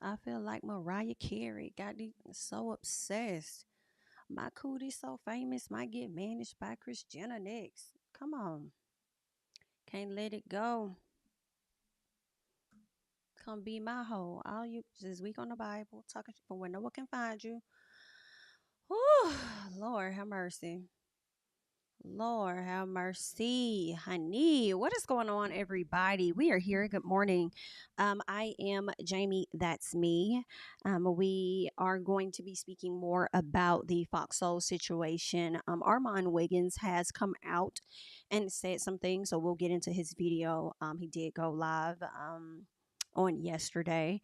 I feel like Mariah Carey got so obsessed. My cootie so famous might get managed by Kris Jenner next. Come on. Can't let it go. Come be my hoe. All you this week on the Bible, talking from where no one can find you. Whew, Lord have mercy. Lord have mercy, honey. What is going on, everybody? We are here. Good morning. I am Jami. That's me. We are going to be speaking more about the Foxhole situation. Armand Wiggins has come out and said some things, so we'll get into his video. He did go live on yesterday.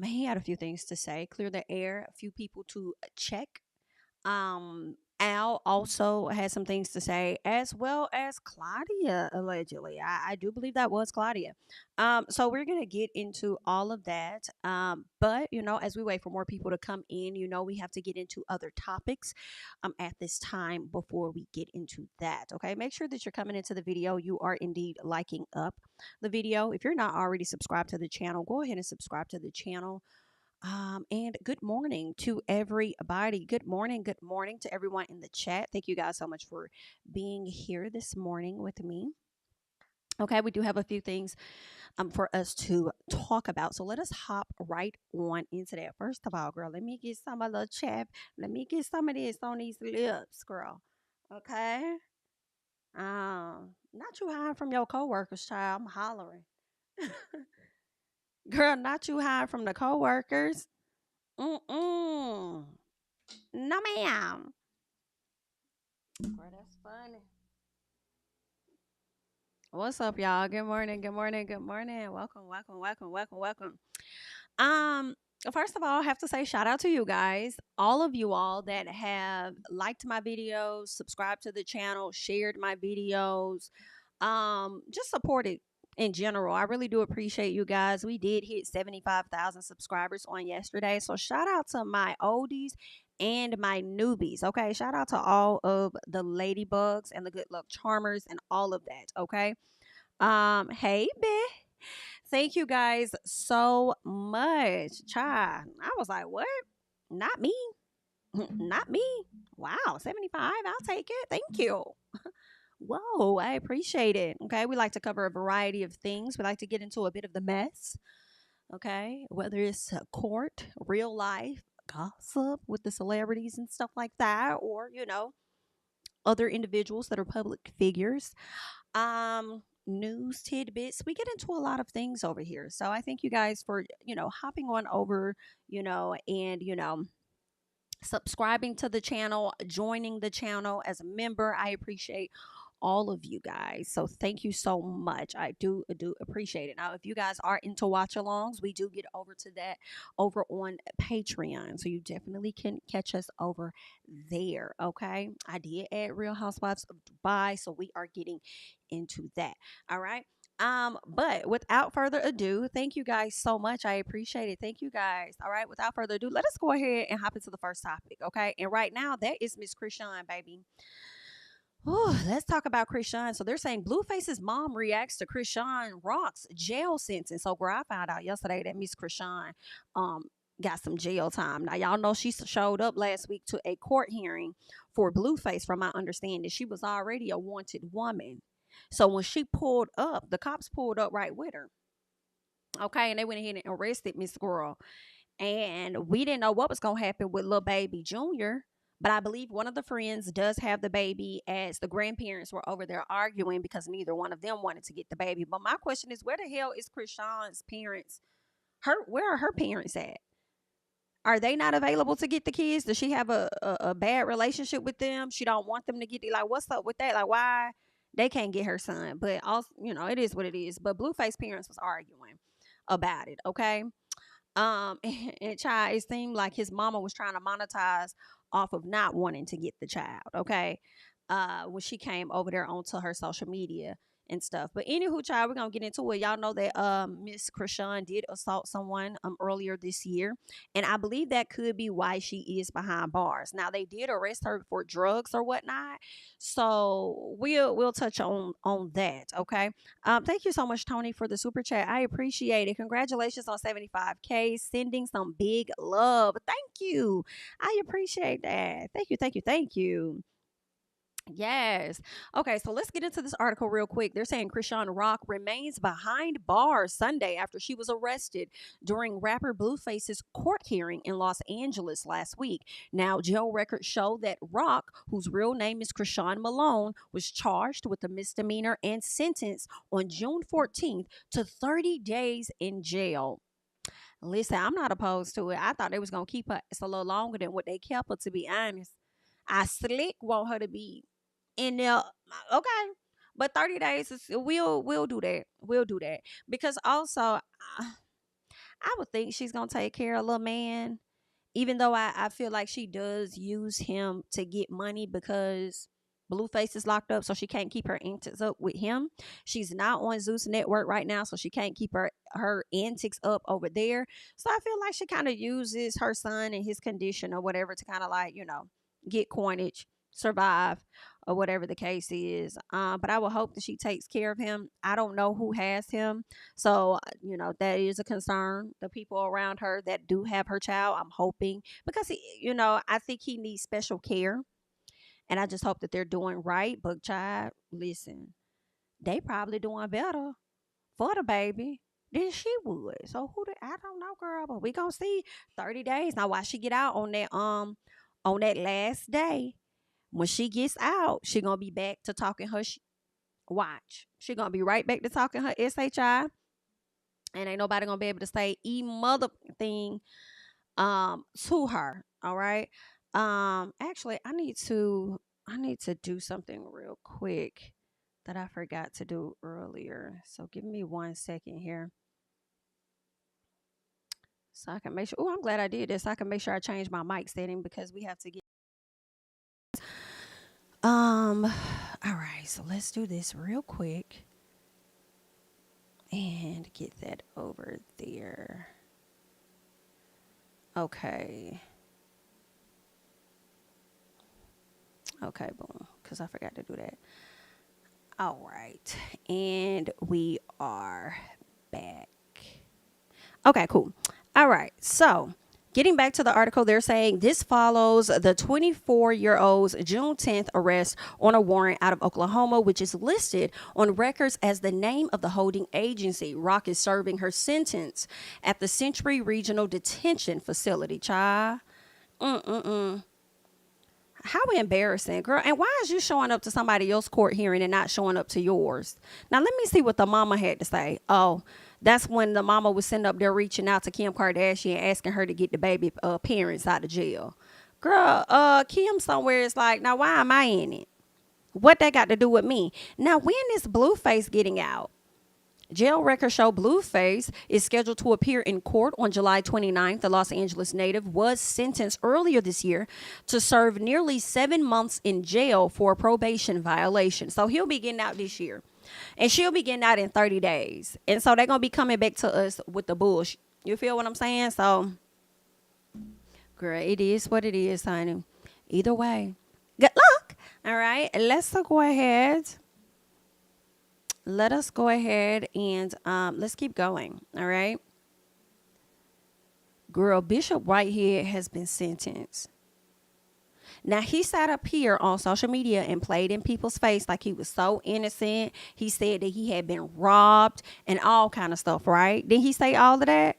He had a few things to say, clear the air, a few people to check. Al also had some things to say, as well as Claudia, allegedly. I do believe that was Claudia. So we're gonna get into all of that. But as we wait for more people to come in, we have to get into other topics at this time before we get into that. Okay. Make sure that you're coming into the video. You are indeed liking up the video. If you're not already subscribed to the channel, go ahead and subscribe to the channel. And good morning to everybody. Good morning to everyone in the chat. Thank you guys so much for being here this morning with me. Okay, we do have a few things for us to talk about. So let us hop right on into that. First of all, girl, let me get some of the chap. Let me get some of this on these lips, girl. Okay. Not you hiding from your coworkers, child. I'm hollering. Girl, not you hiding from the coworkers. Mm-mm. No, ma'am. Girl, that's funny. What's up, y'all? Good morning. Good morning. Good morning. Welcome. Welcome. Welcome. Welcome. Welcome. Um. First of all, I have to say shout out to you guys, all of you all that have liked my videos, subscribed to the channel, shared my videos, just supported in general. I really do appreciate you guys. We did hit 75,000 subscribers on yesterday. So shout out to my oldies and my newbies. Okay. Shout out to all of the ladybugs and the good luck charmers and all of that. Okay. Hey, Beth. Thank you guys so much. Child, I was like, what? Not me. Not me. Wow, 75. I'll take it. Thank you. Whoa, I appreciate it. Okay, we like to cover a variety of things. We like to get into a bit of the mess. Okay, whether it's court, real life, gossip with the celebrities and stuff like that, or, other individuals that are public figures. News tidbits. We get into a lot of things over here. So I thank you guys for, hopping on over, and, subscribing to the channel, joining the channel as a member. I appreciate all of you guys. So thank you so much. I do appreciate it. Now, if you guys are into watch alongs, we do get over to that over on Patreon. So you definitely can catch us over there. Okay. I did add Real Housewives of Dubai. So we are getting into that. All right. But without further ado, thank you guys so much. I appreciate it. Thank you guys. All right, without further ado, let us go ahead and hop into the first topic. Okay. And right now, that is Miss Krishan, baby. Whew, let's talk about Krishan. So they're saying Blueface's mom reacts to Krishan Rock's jail sentence. So girl, I found out yesterday that Miss Krishan um got some jail time. Now y'all know she showed up last week to a court hearing for Blueface. From my understanding, she was already a wanted woman. So when she pulled up, the cops pulled up right with her. Okay, and they went ahead and arrested Miss Girl. And we didn't know what was gonna happen with little baby Junior. But I believe one of the friends does have the baby, as the grandparents were over there arguing because neither one of them wanted to get the baby. But my question is, where the hell is Krishan's parents? Where are her parents at? Are they not available to get the kids? Does she have a bad relationship with them? She don't want them to get it. Like, what's up with that? Like, why they can't get her son? But also, it is what it is. But Blueface parents was arguing about it. Okay. And child, it seemed like his mama was trying to monetize off of not wanting to get the child. Okay. When she came over there onto her social media and stuff. But anywho, child, we're gonna get into it. Y'all know that Miss Krishan did assault someone earlier this year, and I believe that could be why she is behind bars. Now they did arrest her for drugs or whatnot, so we'll touch on that. Okay. Thank you so much, Tony, for the super chat. I appreciate it. Congratulations on 75K. Sending some big love. Thank you. I appreciate that. Thank you. Thank you. Thank you. Yes. Okay, so let's get into this article real quick. They're saying Krishan Rock remains behind bars Sunday after she was arrested during rapper Blueface's court hearing in Los Angeles last week. Now, jail records show that Rock, whose real name is Krishan Malone, was charged with a misdemeanor and sentenced on June 14th to 30 days in jail. Listen, I'm not opposed to it. I thought they was gonna keep her it's a little longer than what they kept her, to be honest. I slick want her to be in there. Okay, but 30 days is we'll do that. We'll do that because also I would think she's gonna take care of little man, even though I feel like she does use him to get money because Blueface is locked up, so she can't keep her antics up with him. She's not on Zeus Network right now, so she can't keep her antics up over there. So I feel like she kind of uses her son and his condition or whatever to kind of like, get coinage, survive, or whatever the case is. But I will hope that she takes care of him. I don't know who has him. So, that is a concern. The people around her that do have her child, I'm hoping, because, I think he needs special care. And I just hope that they're doing right. But, child, listen, they probably doing better for the baby than she would. So, I don't know, girl, but we gonna see 30 days. Now, why she get out on that last day, when she gets out, she gonna be back to talking her watch. She gonna be right back to talking her SHI, and ain't nobody gonna be able to say mother thing to her. All right. Actually, I need to do something real quick that I forgot to do earlier. So give me 1 second here. So I can make sure. Oh, I'm glad I did this. I can make sure I change my mic setting because we have to get. All right, so let's do this real quick and get that over there. Okay. Okay, boom, because I forgot to do that. All right, and we are back. Okay, cool. All right, so getting back to the article, they're saying this follows the 24-year-old's June 10th arrest on a warrant out of Oklahoma, which is listed on records as the name of the holding agency. Rock is serving her sentence at the Century Regional Detention Facility. Child. How embarrassing, girl. And why is you showing up to somebody else's court hearing and not showing up to yours? Now, let me see what the mama had to say. Oh, that's when the mama was sitting up there reaching out to Kim Kardashian, asking her to get the baby parents out of jail. Girl, Kim somewhere is like, now why am I in it? What that got to do with me? Now, when is Blueface getting out? Jail records show Blueface is scheduled to appear in court on July 29th. The Los Angeles native was sentenced earlier this year to serve nearly 7 months in jail for a probation violation. So he'll be getting out this year. And she'll be getting out in 30 days. And so they're going to be coming back to us with the bullshit. You feel what I'm saying? So, girl, it is what it is, honey. Either way, good luck. All right, let's go ahead. Let us go ahead and let's keep going. All right. Girl, Bishop Whitehead has been sentenced. Now, he sat up here on social media and played in people's face like he was so innocent. He said that he had been robbed and all kind of stuff, right? Didn't he say all of that?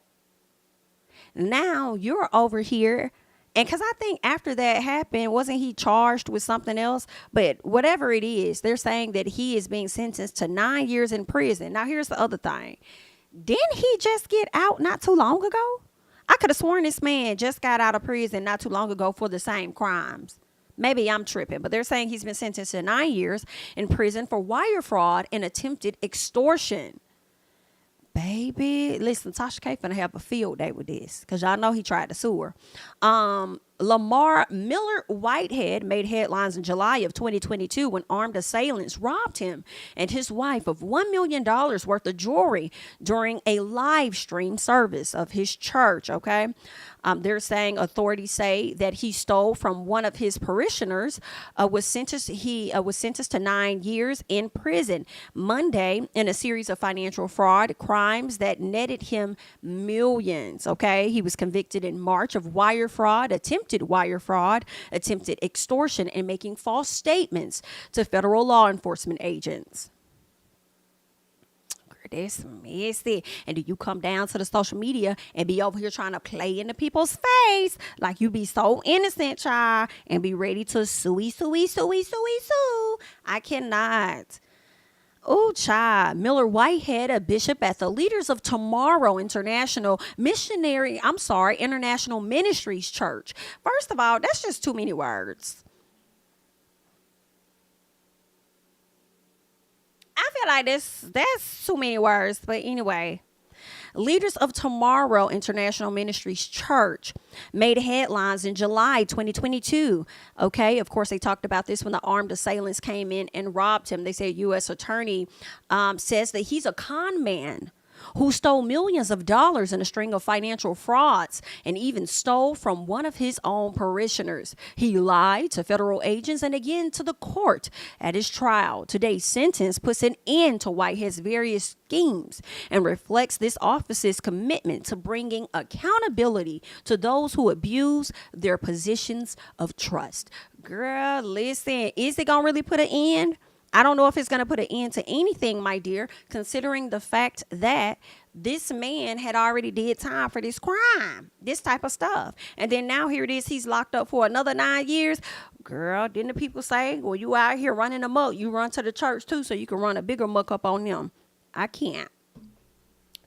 Now you're over here. And because I think after that happened, wasn't he charged with something else? But whatever it is, they're saying that he is being sentenced to 9 years in prison. Now, here's the other thing. Didn't he just get out not too long ago? I could have sworn this man just got out of prison not too long ago for the same crimes. Maybe I'm tripping, but they're saying he's been sentenced to 9 years in prison for wire fraud and attempted extortion. Baby, listen, Tasha K finna have a field day with this because y'all know he tried to sue her. Lamar Miller Whitehead made headlines in July of 2022 when armed assailants robbed him and his wife of $1 million worth of jewelry during a live stream service of his church. Okay. They're saying authorities say that he stole from one of his parishioners. He was sentenced to 9 years in prison Monday in a series of financial fraud crimes that netted him millions. Okay, he was convicted in March of wire fraud, attempted extortion, and making false statements to federal law enforcement agents. This messy. And do you come down to the social media and be over here trying to play into people's face like you be so innocent, child, and be ready to sue. I cannot. Oh, child. Miller Whitehead, a bishop at the Leaders of Tomorrow International Ministries Church. First of all, that's just too many words. I feel like that's too many words, but anyway. Leaders of Tomorrow International Ministries Church made headlines in July 2022. Okay, of course, they talked about this when the armed assailants came in and robbed him. They said U.S. attorney says that he's a con man who stole millions of dollars in a string of financial frauds and even stole from one of his own parishioners. He lied to federal agents and again to the court at his trial. Today's sentence puts an end to Whitehead's various schemes and reflects this office's commitment to bringing accountability to those who abuse their positions of trust. Girl, listen, is it gonna really put an end? I don't know if it's going to put an end to anything, my dear, considering the fact that this man had already did time for this crime, this type of stuff. And then now here it is, he's locked up for another 9 years. Girl, didn't the people say, well, you out here running amok, you run to the church too, so you can run a bigger muck up on them. I can't.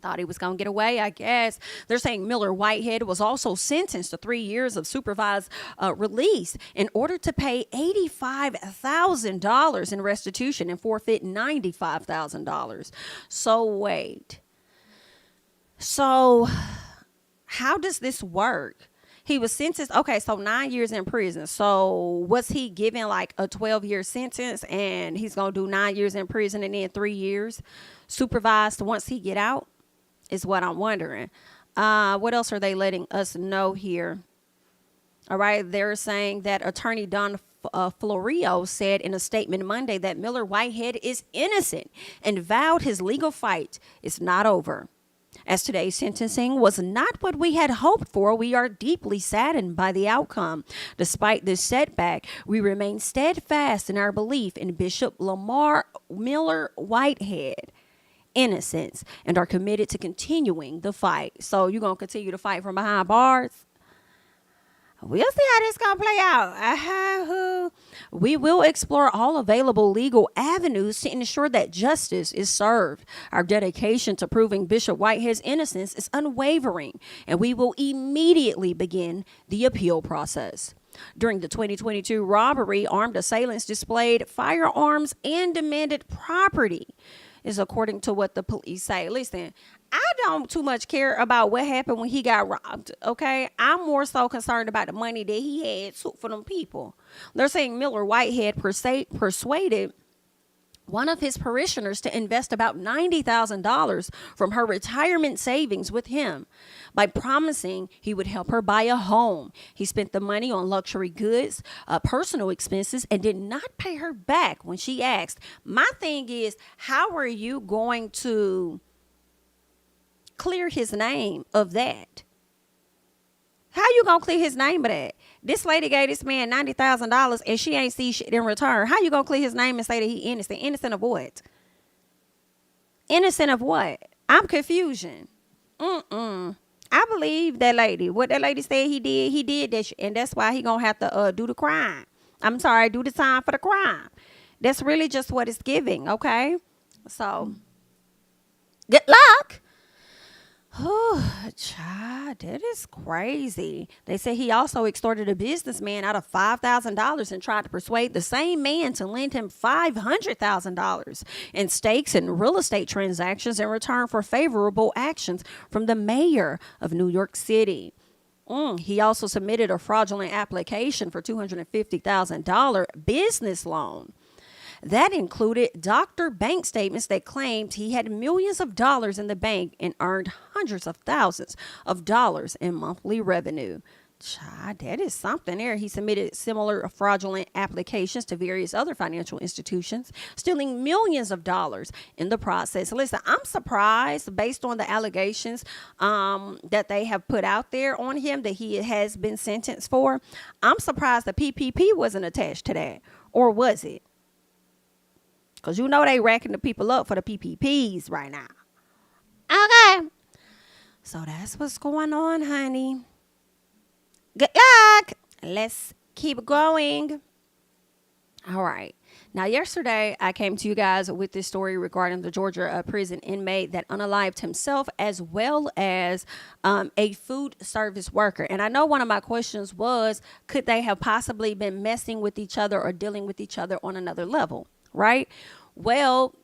Thought he was going to get away, I guess. They're saying Miller Whitehead was also sentenced to 3 years of supervised release in order to pay $85,000 in restitution and forfeit $95,000. So wait. So how does this work? He was sentenced, okay, so 9 years in prison. So was he given like a 12-year sentence and he's going to do 9 years in prison and then 3 years supervised once he get out? Is what I'm wondering. What else are they letting us know here? All right. They're saying that attorney Don Florio said in a statement Monday that Miller Whitehead is innocent and vowed his legal fight is not over. As today's sentencing was not what we had hoped for, we are deeply saddened by the outcome. Despite this setback, we remain steadfast in our belief in Bishop Lamar Miller Whitehead innocence and are committed to continuing the fight. So you're going to continue to fight from behind bars? We'll see how this going to play out. We will explore all available legal avenues to ensure that justice is served. Our dedication to proving Bishop Whitehead's innocence is unwavering, and we will immediately begin the appeal process. During the 2022 robbery, armed assailants displayed firearms and demanded property, is according to what the police say. Listen, I don't too much care about what happened when he got robbed, okay? I'm more so concerned about the money that he had for them people. They're saying Miller Whitehead persuaded one of his parishioners to invest about $90,000 from her retirement savings with him by promising he would help her buy a home. He spent the money on luxury goods, personal expenses, and did not pay her back when she asked. My thing is, how are you going to clear his name of that? How you gonna clear his name of that? This lady gave this man $90,000 and she ain't see shit in return. How you gonna clear his name and say that he innocent? Innocent of what? Innocent of what? I'm confusion. I believe that lady. What that lady said he did that shit, and that's why he gonna have to do the crime. I'm sorry, do the time for the crime. That's really just what it's giving, okay? So, good luck. Oh, child, that is crazy. They say he also extorted a businessman out of $5,000 and tried to persuade the same man to lend him $500,000 in stakes and real estate transactions in return for favorable actions from the mayor of New York City. He also submitted a fraudulent application for $250,000 business loan. That included doctor bank statements that claimed he had millions of dollars in the bank and earned hundreds of thousands of dollars in monthly revenue. Child, that is something there. He submitted similar fraudulent applications to various other financial institutions, stealing millions of dollars in the process. Listen, I'm surprised based on the allegations that they have put out there on him that he has been sentenced for. I'm surprised the PPP wasn't attached to that. Or was it? Because you know they racking the people up for the PPPs right now. Okay. So that's what's going on, honey. Good luck. Let's keep going. All right. Now, yesterday, I came to you guys with this story regarding the Georgia prison inmate that unalived himself as well as a food service worker. And I know one of my questions was, could they have possibly been messing with each other or dealing with each other on another level, right? Well,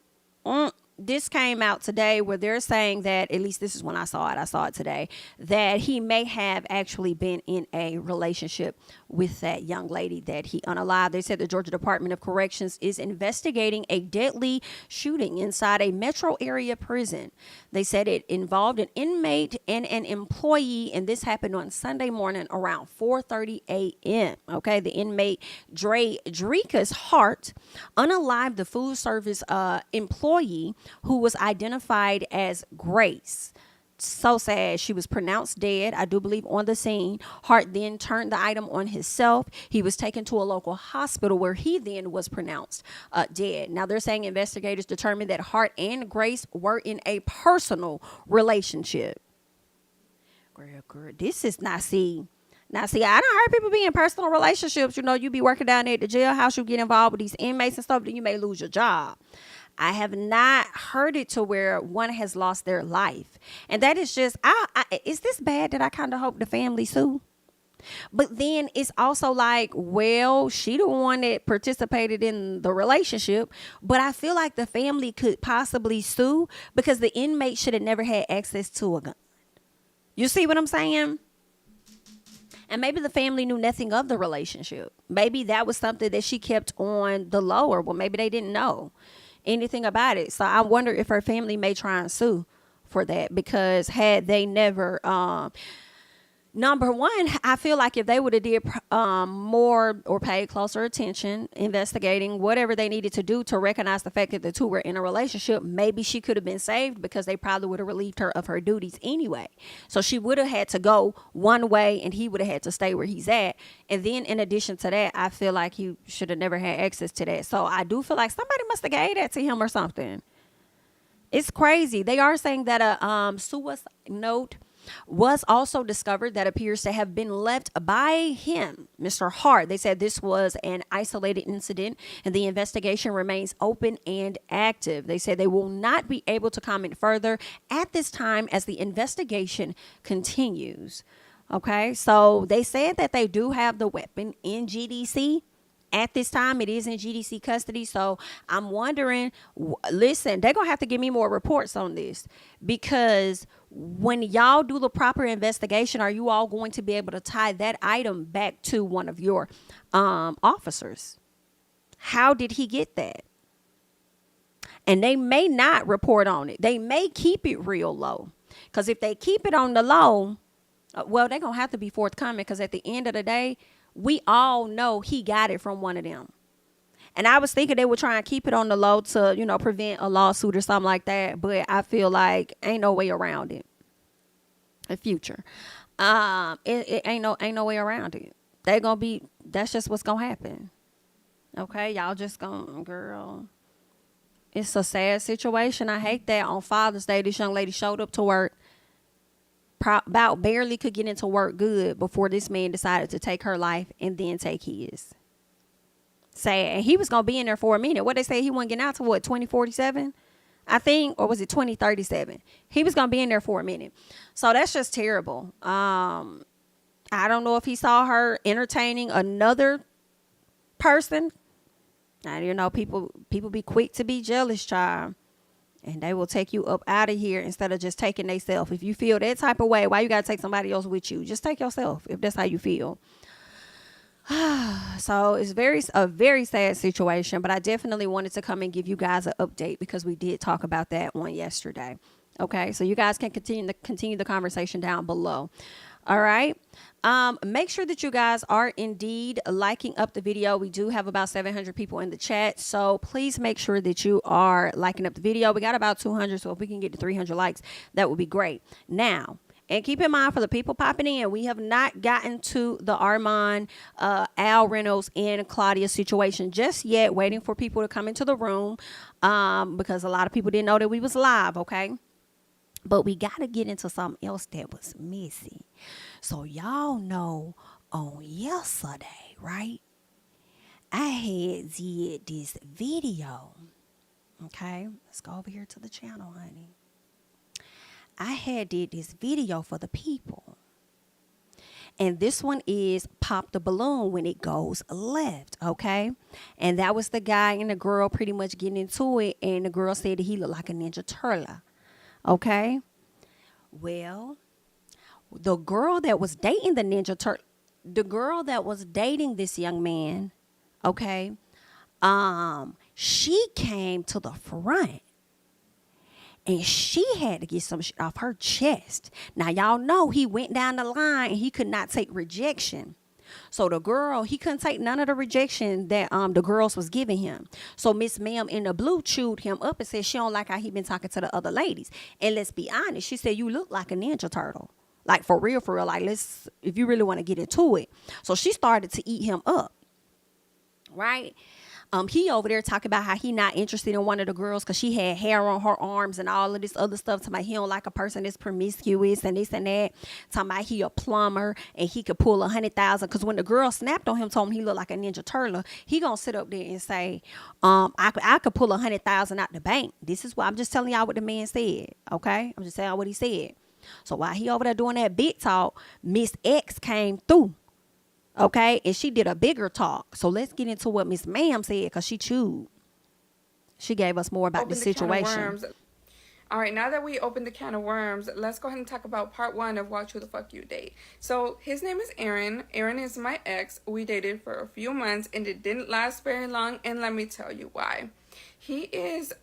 this came out today where they're saying that, at least this is when I saw it today, that he may have actually been in a relationship with that young lady that he unalived. They said the Georgia Department of Corrections is investigating a deadly shooting inside a metro area prison. They said it involved an inmate and an employee, and this happened on Sunday morning around 4:30 a.m. Okay, the inmate Dreka's Hart unalived the food service employee who was identified as Grace. So sad. She was pronounced dead, I do believe, on the scene. Hart then turned the item on himself. He was taken to a local hospital where he then was pronounced dead. Now, they're saying investigators determined that Hart and Grace were in a personal relationship. Girl, this is not, see, I don't heard people be in personal relationships. You know, you be working down there at the jailhouse, you get involved with these inmates and stuff, then you may lose your job. I have not heard it to where one has lost their life. And that is just, is this bad that I kind of hope the family sue? But then it's also like, well, she the one that participated in the relationship, but I feel like the family could possibly sue because the inmate should have never had access to a gun. You see what I'm saying? And maybe the family knew nothing of the relationship. Maybe that was something that she kept on the low, or well, maybe they didn't know anything about it. So I wonder if her family may try and sue for that, because had they never number one, I feel like if they would have did more or paid closer attention, investigating whatever they needed to do to recognize the fact that the two were in a relationship, maybe she could have been saved, because they probably would have relieved her of her duties anyway. So she would have had to go one way and he would have had to stay where he's at. And then in addition to that, I feel like he should have never had access to that. So I do feel like somebody must have gave that to him or something. It's crazy. They are saying that a suicide note was also discovered that appears to have been left by him, Mr. Hart. They said this was an isolated incident and the investigation remains open and active. They said they will not be able to comment further at this time as the investigation continues. Okay, so they said that they do have the weapon in GDC. At this time, it is in GDC custody. So I'm wondering, listen, they're going to have to give me more reports on this, because when y'all do the proper investigation, are you all going to be able to tie that item back to one of your officers? How did he get that? And they may not report on it. They may keep it real low, because if they keep it on the low, well, they're going to have to be forthcoming, because at the end of the day, we all know he got it from one of them. And I was thinking they would try and keep it on the low to, you know, prevent a lawsuit or something like that. But I feel like ain't no way around it. The future. It ain't no way around it. That's just what's going to happen. Okay, y'all just going, girl. It's a sad situation. I hate that on Father's Day, this young lady showed up to work. About barely could get into work good before this man decided to take her life and then take his. Sad. And he was going to be in there for a minute. What they say, he wasn't getting out to what, 2047? I think, or was it 2037? He was going to be in there for a minute. So that's just terrible. I don't know if he saw her entertaining another person. Now, you know, people be quick to be jealous, child. And they will take you up out of here instead of just taking themselves. If you feel that type of way, why you got to take somebody else with you? Just take yourself if that's how you feel. So it's a very sad situation, but I definitely wanted to come and give you guys an update because we did talk about that one yesterday. Okay, so you guys can continue the conversation down below. All right. Make sure that you guys are indeed liking up the video. We do have about 700 people in the chat, so please make sure that you are liking up the video. We got about 200, so if we can get to 300 likes, that would be great. Now, and keep in mind, for the people popping in, we have not gotten to the ARM0N, Al Reynolds, and Claudia situation just yet. Waiting for people to come into the room because a lot of people didn't know that we was live, okay? But we got to get into something else that was missing. So y'all know on yesterday, right? I had did this video. Okay, let's go over here to the channel, honey. I had did this video for the people. And this one is pop the balloon when it goes left, okay? And that was the guy and the girl pretty much getting into it. And the girl said that he looked like a Ninja Turtle, okay? Well, the girl that was dating the Ninja Turtle, the girl that was dating this young man, okay, she came to the front. And she had to get some shit off her chest. Now, y'all know he went down the line and he could not take rejection. So the girl, he couldn't take none of the rejection that the girls was giving him. So Miss Ma'am in the blue chewed him up and said she don't like how he been talking to the other ladies. And let's be honest, she said, you look like a Ninja Turtle. Like, for real, like, if you really want to get into it. So she started to eat him up. Right? He over there talking about how he not interested in one of the girls because she had hair on her arms and all of this other stuff. Talking about he don't like a person that's promiscuous and this and that. Talking about he a plumber and he could pull 100,000. Because when the girl snapped on him, told him he looked like a Ninja Turtle, he gonna sit up there and say, I could pull 100,000 out the bank. This is what I'm just telling y'all what the man said. Okay, I'm just telling y'all what he said. So while he over there doing that big talk, Miss X came through. Okay, and she did a bigger talk. So let's get into what Miss Ma'am said because she chewed. She gave us more about the situation. All right, now that we opened the can of worms, let's go ahead and talk about part 1 of Watch Who the Fuck You Date. So his name is Aaron. Aaron is my ex. We dated for a few months and it didn't last very long. And let me tell you why. He is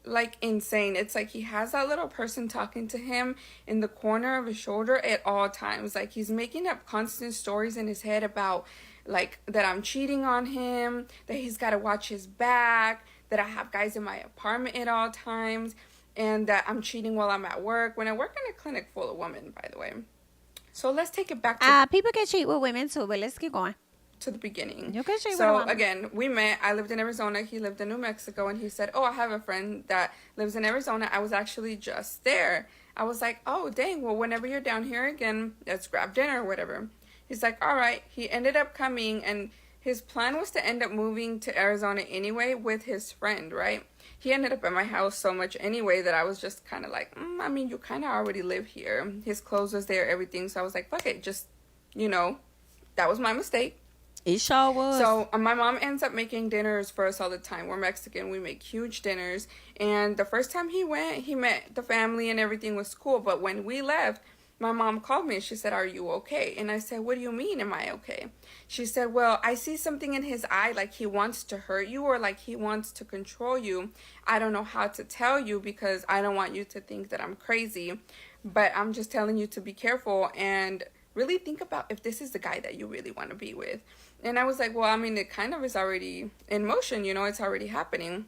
like insane. It's like he has that little person talking to him in the corner of his shoulder at all times. Like he's making up constant stories in his head about like that I'm cheating on him, that he's got to watch his back, that I have guys in my apartment at all times, and that I'm cheating while I'm at work, when I work in a clinic full of women, by the way. So let's take it back to people can cheat with women too, but let's keep going to the beginning. Okay, so again, we met. I lived in Arizona. He lived in New Mexico, and he said, oh, I have a friend that lives in Arizona. I was actually just there. I was like, oh, dang, well, whenever you're down here again, let's grab dinner or whatever. He's like, all right. He ended up coming, and his plan was to end up moving to Arizona anyway with his friend, right? He ended up at my house so much anyway that I was just kind of like, I mean, you kind of already live here. His clothes was there, everything. So I was like, fuck it, just, you know, that was my mistake. It sure was. So my mom ends up making dinners for us all the time. We're Mexican. We make huge dinners. And the first time he went, he met the family and everything was cool. But when we left, my mom called me and she said, are you okay? And I said, what do you mean, am I okay? She said, well, I see something in his eye, like he wants to hurt you or like he wants to control you. I don't know how to tell you because I don't want you to think that I'm crazy. But I'm just telling you to be careful and really think about if this is the guy that you really want to be with. And I was like, well, I mean, it kind of is already in motion, you know, it's already happening.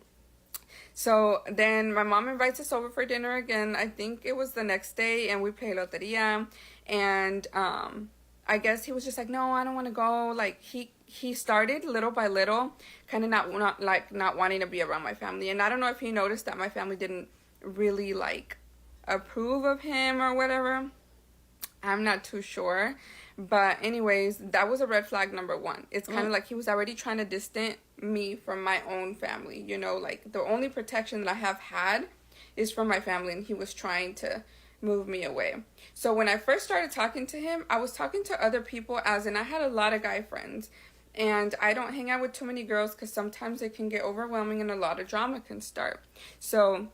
So then my mom invites us over for dinner again. I think it was the next day, and we play loteria. And I guess he was just like, no, I don't want to go. Like he started little by little, kind of not wanting to be around my family. And I don't know if he noticed that my family didn't really like approve of him or whatever. I'm not too sure. But anyways, that was a red flag number 1. It's kind of like he was already trying to distance me from my own family. You know, like the only protection that I have had is from my family, and he was trying to move me away. So when I first started talking to him, I was talking to other people, as in I had a lot of guy friends. And I don't hang out with too many girls because sometimes it can get overwhelming and a lot of drama can start. So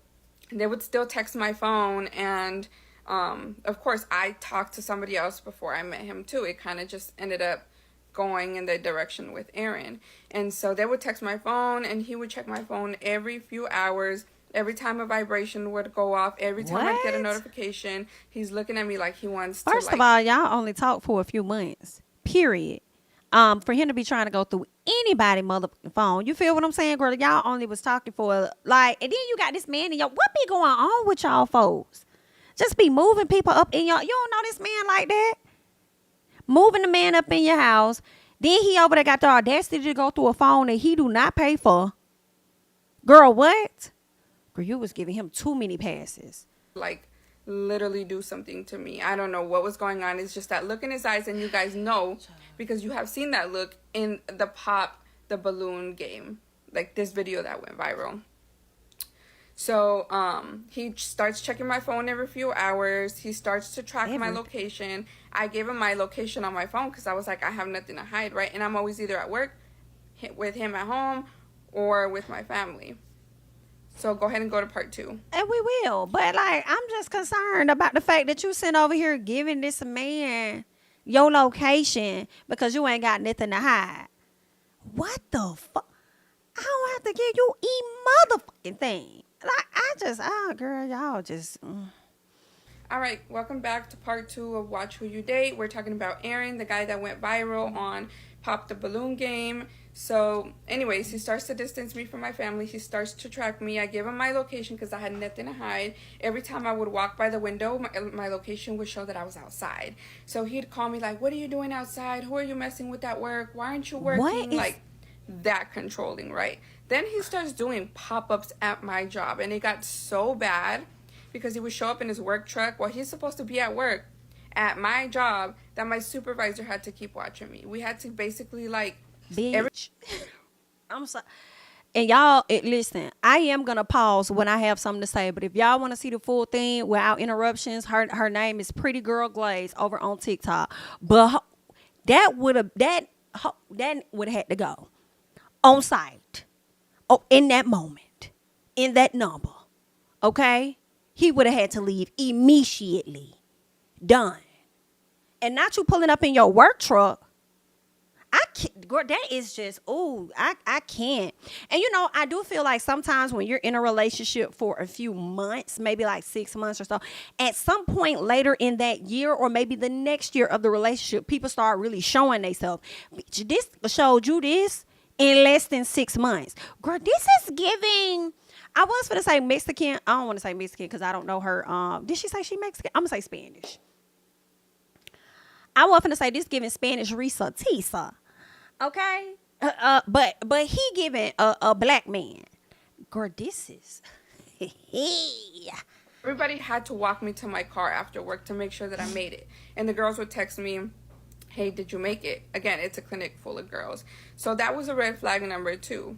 they would still text my phone, and of course I talked to somebody else before I met him too. It kind of just ended up going in the direction with Aaron. And so they would text my phone, and he would check my phone every few hours. Every time a vibration would go off, every time I'd get a What? notification, he's looking at me like he wants to First of like. all, y'all only talked for a few months. Period. For him to be trying to go through anybody motherfucking phone, you feel what I'm saying, girl? Y'all only was talking for like, and then you got this man in your. What be going on with y'all folks? Just be moving people up in y'all. You don't know this man like that. Moving the man up in your house. Then he over there got the audacity to go through a phone that he do not pay for. Girl, what? Girl, you was giving him too many passes. Like literally do something to me. I don't know what was going on. It's just that look in his eyes, and you guys know because you have seen that look in the pop the balloon game, like this video that went viral. So he starts checking my phone every few hours. He starts to track my location. I gave him my location on my phone because I was like, I have nothing to hide, right? And I'm always either at work with him at home or with my family. So go ahead and go to part 2. And we will. But like, I'm just concerned about the fact that you sitting over here giving this man your location because you ain't got nothing to hide. What the fuck? I don't have to give you motherfucking thing. Like, girl, y'all just. All right, welcome back to part 2 of Watch Who You Date. We're talking about Aaron, the guy that went viral on Pop the Balloon Game. So, anyways, he starts to distance me from my family. He starts to track me. I give him my location because I had nothing to hide. Every time I would walk by the window, my location would show that I was outside. So he'd call me like, what are you doing outside? Who are you messing with at work? Why aren't you working? Like, that controlling, right? Then he starts doing pop-ups at my job, and it got so bad because he would show up in his work truck while he's supposed to be at work at my job that my supervisor had to keep watching me. We had to basically like bitch. I'm sorry. And y'all, listen, I am going to pause when I have something to say. But if y'all want to see the full thing without interruptions, her name is Pretty Girl Glaze over on TikTok. But that would have had to go on site. Oh, in that moment. In that number. Okay? He would have had to leave immediately. Done. And not you pulling up in your work truck. I can't, girl, that is just, I can't. And you know, I do feel like sometimes when you're in a relationship for a few months, maybe like 6 months or so, at some point later in that year or maybe the next year of the relationship, people start really showing themselves. This showed you this in less than 6 months. Girl, this is giving, I was going to say Mexican. I don't want to say Mexican because I don't know her. Did she say she Mexican? I'm going to say Spanish. I was going to say this giving Spanish Risa Tisa. Okay, but he giving a black man. Girl, this is. Everybody had to walk me to my car after work to make sure that I made it. And the girls would text me, hey, did you make it? Again, it's a clinic full of girls. So that was a red flag number 2.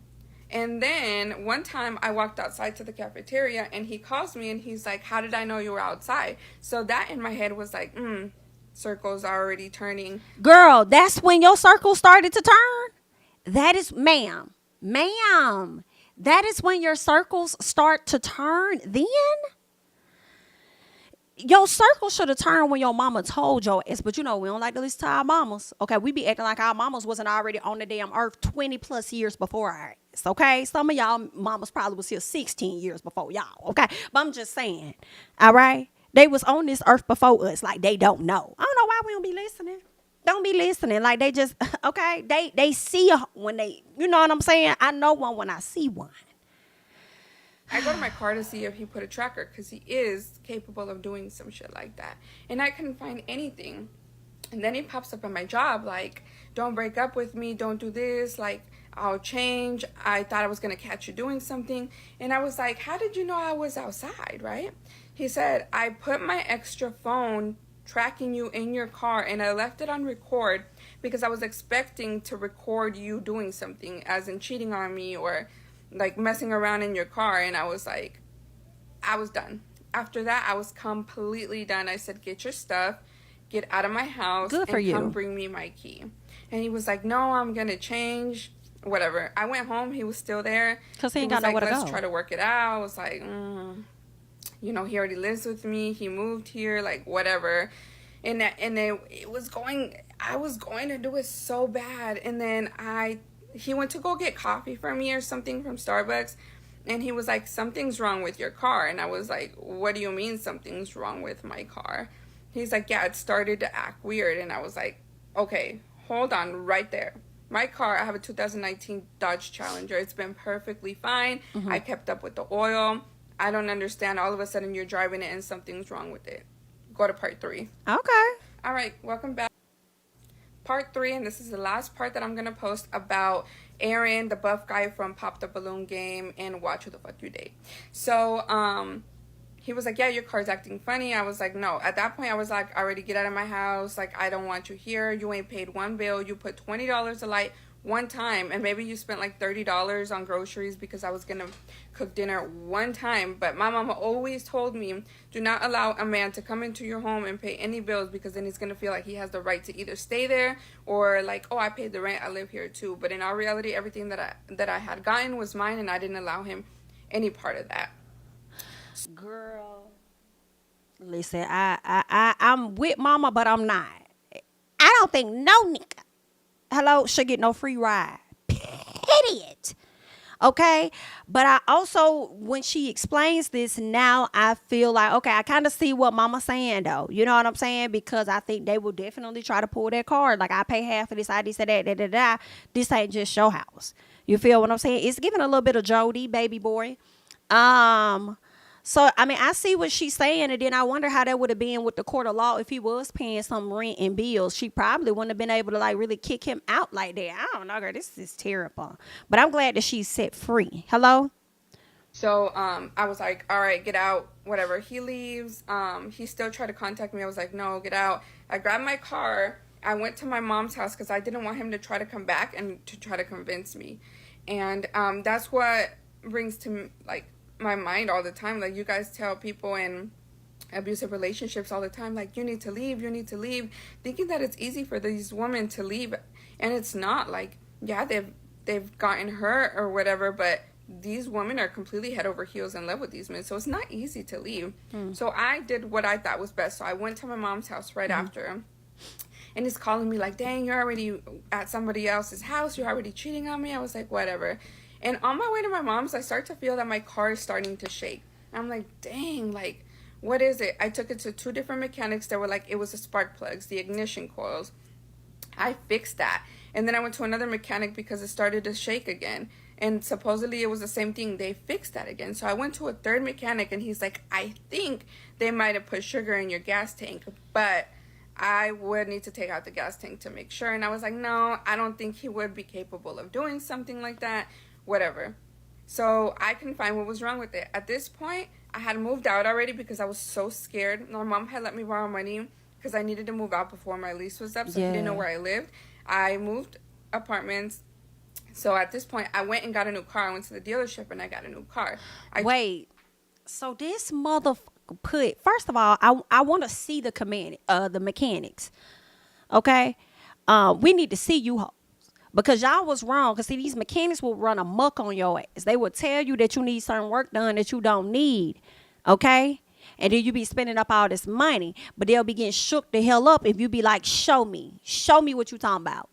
And then one time I walked outside to the cafeteria and he calls me and he's like, how did I know you were outside? So that in my head was like, circles are already turning. Girl, that's when your circle started to turn. That is, ma'am, that is when your circles start to turn. Then your circle should have turned when your mama told your ass. But you know, we don't like to listen to our mamas. Okay, we be acting like our mamas wasn't already on the damn earth 20 plus years before our ass. Okay, some of y'all mamas probably was here 16 years before y'all. Okay, but I'm just saying, all right. They was on this earth before us. Like, they don't know. I don't know why we don't be listening. Don't be listening. Like, they just, okay, they see when they, you know what I'm saying? I know one when I see one. I go to my car to see if he put a tracker because he is capable of doing some shit like that. And I couldn't find anything. And then he pops up at my job like, don't break up with me. Don't do this. Like, I'll change. I thought I was going to catch you doing something. And I was like, how did you know I was outside, right? He said, I put my extra phone tracking you in your car and I left it on record because I was expecting to record you doing something, as in cheating on me or like messing around in your car. And I was like, I was done. After that, I was completely done. I said, get your stuff, get out of my house, Good for and you. come bring me my key. And he was like, no, I'm going to change. Whatever. I went home. He was still there. Because he ain't got nowhere to go. Let's try to work it out. I was like, he already lives with me. He moved here, like whatever. And it was going. I was going to do it so bad, and then he went to go get coffee for me or something from Starbucks, and he was like, something's wrong with your car. And I was like, what do you mean something's wrong with my car? He's like, yeah, it started to act weird. And I was like, okay, hold on right there. My car, I have a 2019 Dodge Challenger. It's been perfectly fine. I kept up with the oil. I don't understand. All of a sudden you're driving it and something's wrong with it. Go to part 3. Okay. All right, welcome back. Part 3, and this is the last part that I'm going to post about Aaron, the buff guy from Pop the Balloon Game and Watch Who the Fuck You Date. So, he was like, yeah, your car's acting funny. I was like, no. At that point, I was like, already get out of my house. Like, I don't want you here. You ain't paid one bill. You put $20 a light one time, and maybe you spent like $30 on groceries because I was gonna cook dinner one time. But my mama always told me, do not allow a man to come into your home and pay any bills, because then he's gonna feel like he has the right to either stay there or like, oh, I paid the rent, I live here too. But in all reality, everything that I had gotten was mine, and I didn't allow him any part of that. Girl, listen, I'm with mama, but I'm not. I don't think no nigga, hello, should get no free ride. Period. Okay? But I also, when she explains this, now I feel like, okay, I kind of see what mama's saying, though. You know what I'm saying? Because I think they will definitely try to pull their card. Like, I pay half of this, I this, that. This ain't just your house. You feel what I'm saying? It's giving a little bit of Jody, baby boy. So, I mean, I see what she's saying, and then I wonder how that would have been with the court of law if he was paying some rent and bills. She probably wouldn't have been able to, like, really kick him out like that. I don't know, girl. This is terrible. But I'm glad that she's set free. Hello? So, I was like, all right, get out, whatever. He leaves. He still tried to contact me. I was like, no, get out. I grabbed my car. I went to my mom's house because I didn't want him to try to come back and to try to convince me. And that's what brings to, like, my mind all the time. Like, you guys tell people in abusive relationships all the time, like, you need to leave, thinking that it's easy for these women to leave, and it's not. Like, yeah, they've gotten hurt or whatever, but these women are completely head over heels in love with these men, so it's not easy to leave. So I did what I thought was best. So I went to my mom's house right after, and he's calling me like, dang, you're already at somebody else's house, you're already cheating on me. I was like, whatever. And on my way to my mom's, I start to feel that my car is starting to shake. I'm like, dang, like, what is it? I took it to 2 different mechanics that were like, it was the spark plugs, the ignition coils. I fixed that. And then I went to another mechanic because it started to shake again. And supposedly it was the same thing. They fixed that again. So I went to a 3rd mechanic, and he's like, I think they might have put sugar in your gas tank, but I would need to take out the gas tank to make sure. And I was like, no, I don't think he would be capable of doing something like that. Whatever. So I couldn't find what was wrong with it. At this point, I had moved out already because I was so scared. My mom had let me borrow money because I needed to move out before my lease was up, so he didn't know where I lived. I moved apartments. So at this point, I went and got a new car. I went to the dealership and I got a new car. Wait. So this motherfucker put, first of all, I want to see the mechanics. Okay? We need to see you. Because y'all was wrong. Because, see, these mechanics will run amok on your ass. They will tell you that you need certain work done that you don't need. Okay? And then you be spending up all this money. But they'll be getting shook the hell up if you be like, show me. Show me what you talking about.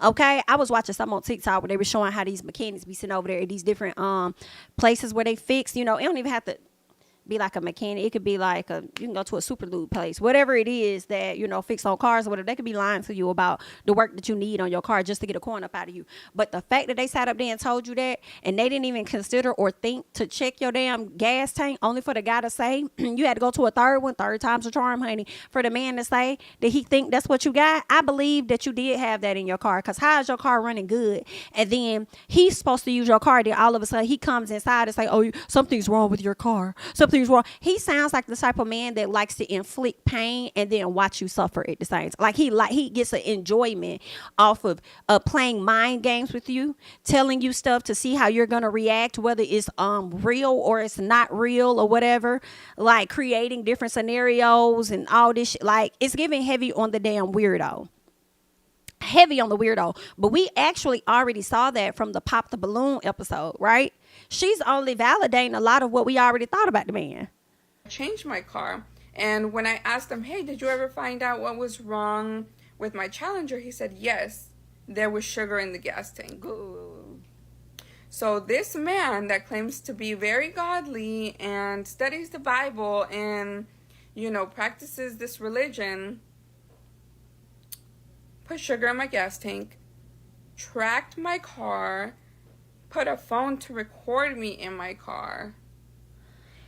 Okay? I was watching some on TikTok where they were showing how these mechanics be sitting over there at these different places where they fix. You know, it don't even have to be like a mechanic. It could be like you can go to a super lube place, whatever it is that, you know, fix on cars or whatever. They could be lying to you about the work that you need on your car just to get a coin up out of you. But the fact that they sat up there and told you that, and they didn't even consider or think to check your damn gas tank, only for the guy to say you had to go to a third time's a charm, honey, for the man to say that he think that's what you got. I believe that you did have that in your car, because how is your car running good, and then he's supposed to use your car, then all of a sudden he comes inside and say, oh, something's wrong with your car, something's wrong. He sounds like the type of man that likes to inflict pain and then watch you suffer at the same time. Like he gets an enjoyment off of playing mind games with you, telling you stuff to see how you're gonna react, whether it's real or it's not real or whatever. Like creating different scenarios and all this shit. Like, it's giving heavy on the damn weirdo. Heavy on the weirdo. But we actually already saw that from the Pop the Balloon episode, right? She's only validating a lot of what we already thought about the man. changed my car. And when I asked him, hey, did you ever find out what was wrong with my Challenger? He said, yes, there was sugar in the gas tank. Ooh. So this man that claims to be very godly and studies the Bible and, you know, practices this religion, put sugar in my gas tank, tracked my car, put a phone to record me in my car.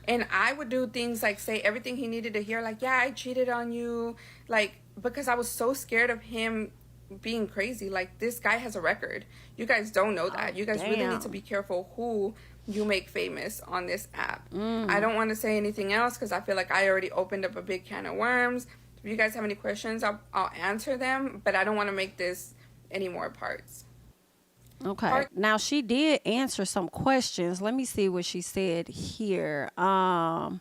And I would do things like say everything he needed to hear, like, yeah, I cheated on you, like, because I was so scared of him being crazy. Like, this guy has a record. You guys don't know that. You guys really need to be careful who you make famous on this app. I don't want to say anything else because I feel like I already opened up a big can of worms. If you guys have any questions, I'll answer them, but I don't want to make this any more parts. Okay. Now she did answer some questions. Let me see what she said here. I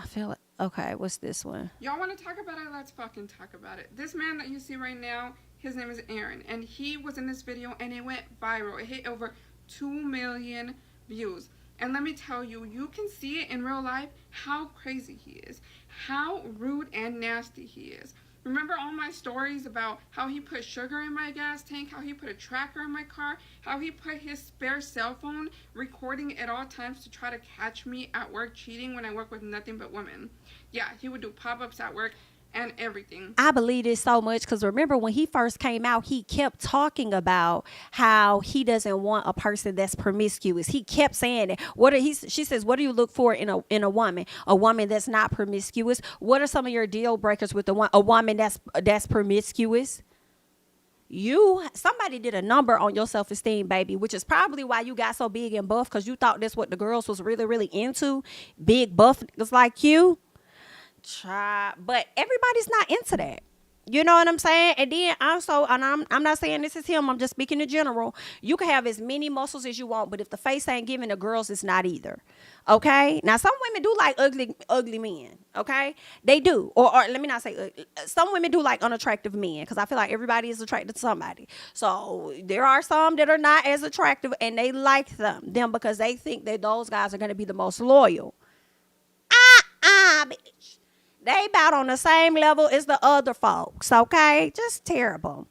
feel like, okay, what's this one? Y'all want to talk about it? Let's fucking talk about it. This man that you see right now, his name is Aaron, and he was in this video and it went viral. It hit over 2 million views. And let me tell you, you can see it in real life how crazy he is, how rude and nasty he is. Remember all my stories about how he put sugar in my gas tank, how he put a tracker in my car, how he put his spare cell phone recording at all times to try to catch me at work cheating when I work with nothing but women. Yeah, he would do pop-ups at work and everything. I believe this so much because remember when he first came out, he kept talking about how he doesn't want a person that's promiscuous. He kept saying it. She says, what do you look for in a woman? A woman that's not promiscuous. What are some of your deal breakers with a woman that's promiscuous? Somebody did a number on your self-esteem, baby, which is probably why you got so big and buff because you thought that's what the girls was really, really into. Big buff niggas like you. But everybody's not into that. You know what I'm saying? And then also, and I'm not saying this is him, I'm just speaking in general. You can have as many muscles as you want, but if the face ain't giving, the girls it's not either. Okay? Now some women do like ugly men. Okay? They do. Or let me not say ugly. Some women do like unattractive men because I feel like everybody is attracted to somebody. So there are some that are not as attractive and they like them because they think that those guys are going to be the most loyal. Bitch. They about on the same level as the other folks, okay? Just terrible.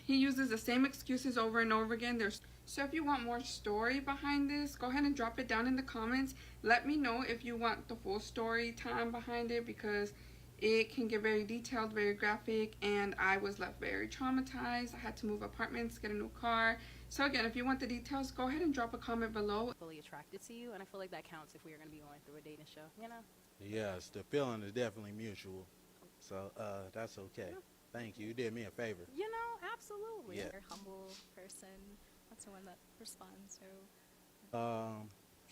He uses the same excuses over and over again. So if you want more story behind this, go ahead and drop it down in the comments. Let me know if you want the full story time behind it because it can get very detailed, very graphic, and I was left very traumatized. I had to move apartments, get a new car. So again, if you want the details, go ahead and drop a comment below. Fully attracted to you, and I feel like that counts if we are going to be going through a dating show, you know? Yes, the feeling is definitely mutual. So that's okay. Thank you. You did me a favor. You know, absolutely. Yeah. You're a humble person. That's the one that responds. So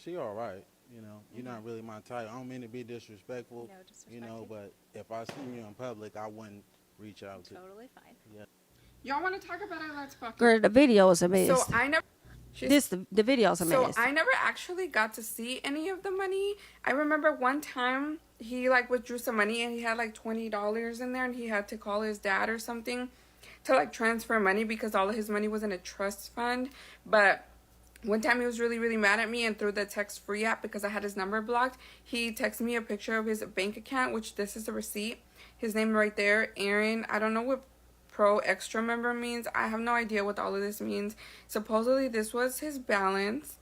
She all right. You know, you're not really my type. I don't mean to be disrespectful. No disrespect. You know, but if I seen you in public, I wouldn't reach out to. Totally fine. Yeah. Y'all want to talk about it? Let's fucking. Girl, the video is a mess. So I never. The video's a mess. So I never actually got to see any of the money. I remember one time he like withdrew some money and he had like $20 in there and he had to call his dad or something to like transfer money because all of his money was in a trust fund. But one time he was really, really mad at me and through the text free app because I had his number blocked, he texted me a picture of his bank account, which this is a receipt. His name right there, Aaron. I don't know what Pro Extra member means. I have no idea what all of this means. Supposedly this was his balance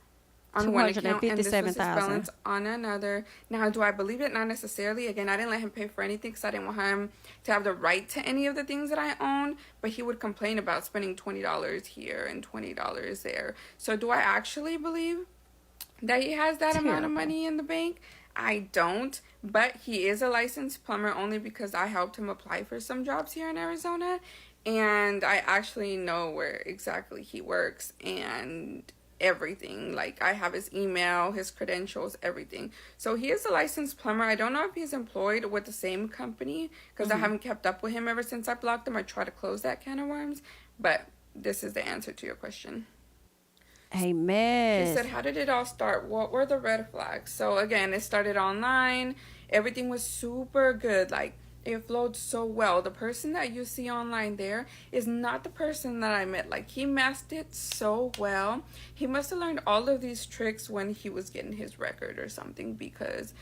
on one account and this was his balance on another. Now, do I believe it? Not necessarily. Again, I didn't let him pay for anything because I didn't want him to have the right to any of the things that I own, but he would complain about spending $20 here and $20 there. So do I actually believe that he has that amount of money in the bank? I don't, but he is a licensed plumber only because I helped him apply for some jobs here in Arizona, and I actually know where exactly he works and everything. Like, I have his email, his credentials, everything. So he is a licensed plumber. I don't know if he's employed with the same company because I haven't kept up with him ever since I blocked him. I try to close that can of worms, but this is the answer to your question. Amen. He said, how did it all start? What were the red flags? So again, it started online. Everything was super good. Like, It flowed so well. The person that you see online there is not the person that I met. Like, he masked it so well. He must have learned all of these tricks when he was getting his record or something, because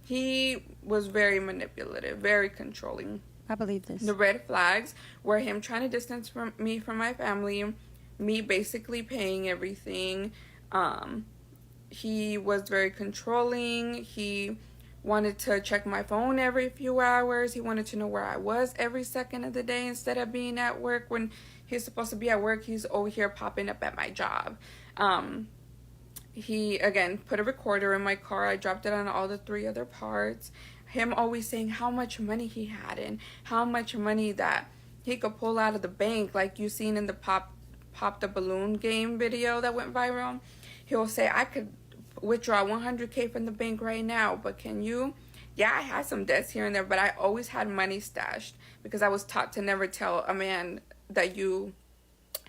he was very manipulative, very controlling. I believe this. The red flags were him trying to distance me from my family, me basically paying everything. He was very controlling. He wanted to check my phone every few hours. He wanted to know where I was every second of the day instead of being at work. When he's supposed to be at work, he's over here popping up at my job. He, again, put a recorder in my car. I dropped it on all the 3 other parts. Him always saying how much money he had and how much money that he could pull out of the bank, like you seen in the pop the balloon game video that went viral. He'll say, I could withdraw 100K from the bank right now, but can you? Yeah, I had some debts here and there, but I always had money stashed, because I was taught to never tell a man that you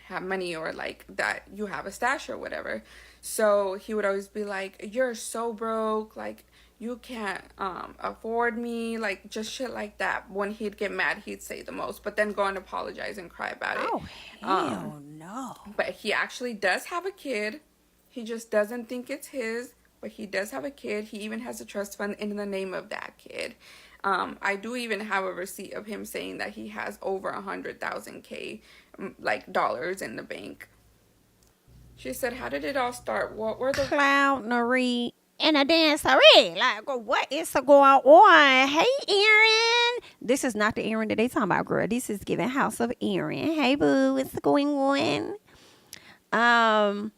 have money, or like that you have a stash or whatever. So he would always be like, you're so broke, like you can't afford me, like just shit like that. When he'd get mad, he'd say the most, but then go and apologize and cry about it. Oh, hell no. But he actually does have a kid. He just doesn't think it's his, but he does have a kid. He even has a trust fund in the name of that kid. I do even have a receipt of him saying that he has over 100,000K like dollars in the bank. She said, how did it all start? What were the clownery and a dancery? Like, what is going on? Hey, Aaron. This is not the Aaron that they talking about, girl. This is giving House of Aaron. Hey, boo. What's going on?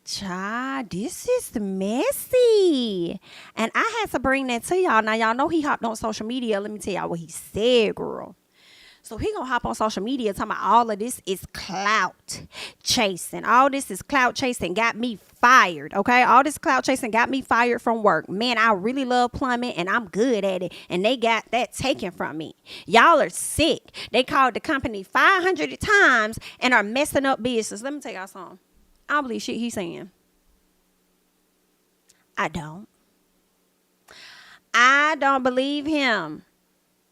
Child, this is messy. And I had to bring that to y'all. Now, y'all know he hopped on social media. Let me tell y'all what he said, girl. So he gonna hop on social media talking about all of this is clout chasing. All this is clout chasing got me fired, okay? All this clout chasing got me fired from work. Man, I really love plumbing and I'm good at it. And they got that taken from me. Y'all are sick. They called the company 500 times and are messing up business. Let me tell y'all something. I don't believe shit he's saying. I don't believe him.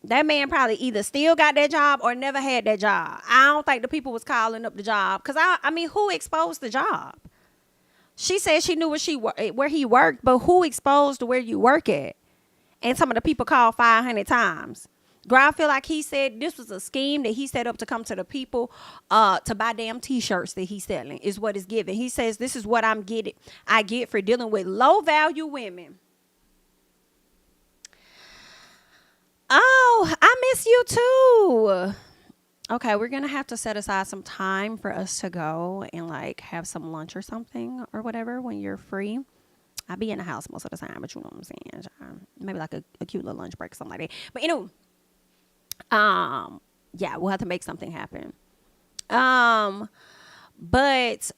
That man probably either still got that job or never had that job. I don't think the people was calling up the job. Because, I mean, who exposed the job? She said she knew where he worked, but who exposed where you work at? And some of the people called 500 times. Girl, I feel like he said this was a scheme that he set up to come to the people to buy damn T-shirts that he's selling is what it's giving. He says this is what I get for dealing with low-value women. Oh, I miss you too. Okay, we're going to have to set aside some time for us to go and like have some lunch or something or whatever when you're free. I'll be in the house most of the time, but you know what I'm saying. Maybe like a cute little lunch break or something like that. But you know, yeah, we'll have to make something happen. But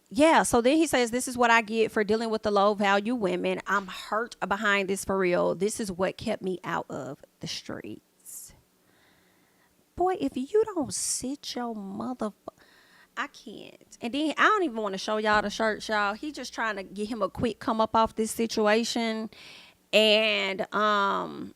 yeah, so then he says, this is what I get for dealing with the low value women. I'm hurt behind this for real. This is what kept me out of the streets. Boy, if you don't sit your I can't. And then I don't even want to show y'all the shirt, y'all. He just trying to get him a quick come up off this situation. And I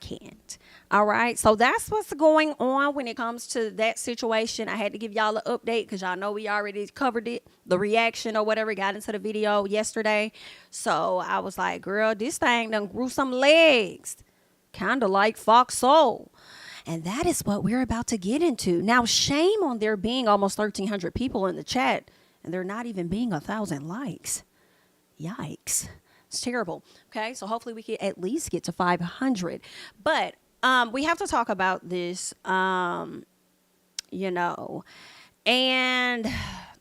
can't. All right. So that's what's going on when it comes to that situation. I had to give y'all an update because y'all know we already covered it. The reaction or whatever got into the video yesterday. So I was like, girl, this thing done grew some legs. Kind of like Fox Soul. And that is what we're about to get into. Now, shame on there being almost 1,300 people in the chat. And there not even being 1,000 likes. Yikes. It's terrible. Okay, so hopefully we can at least get to 500. But we have to talk about this, you know, and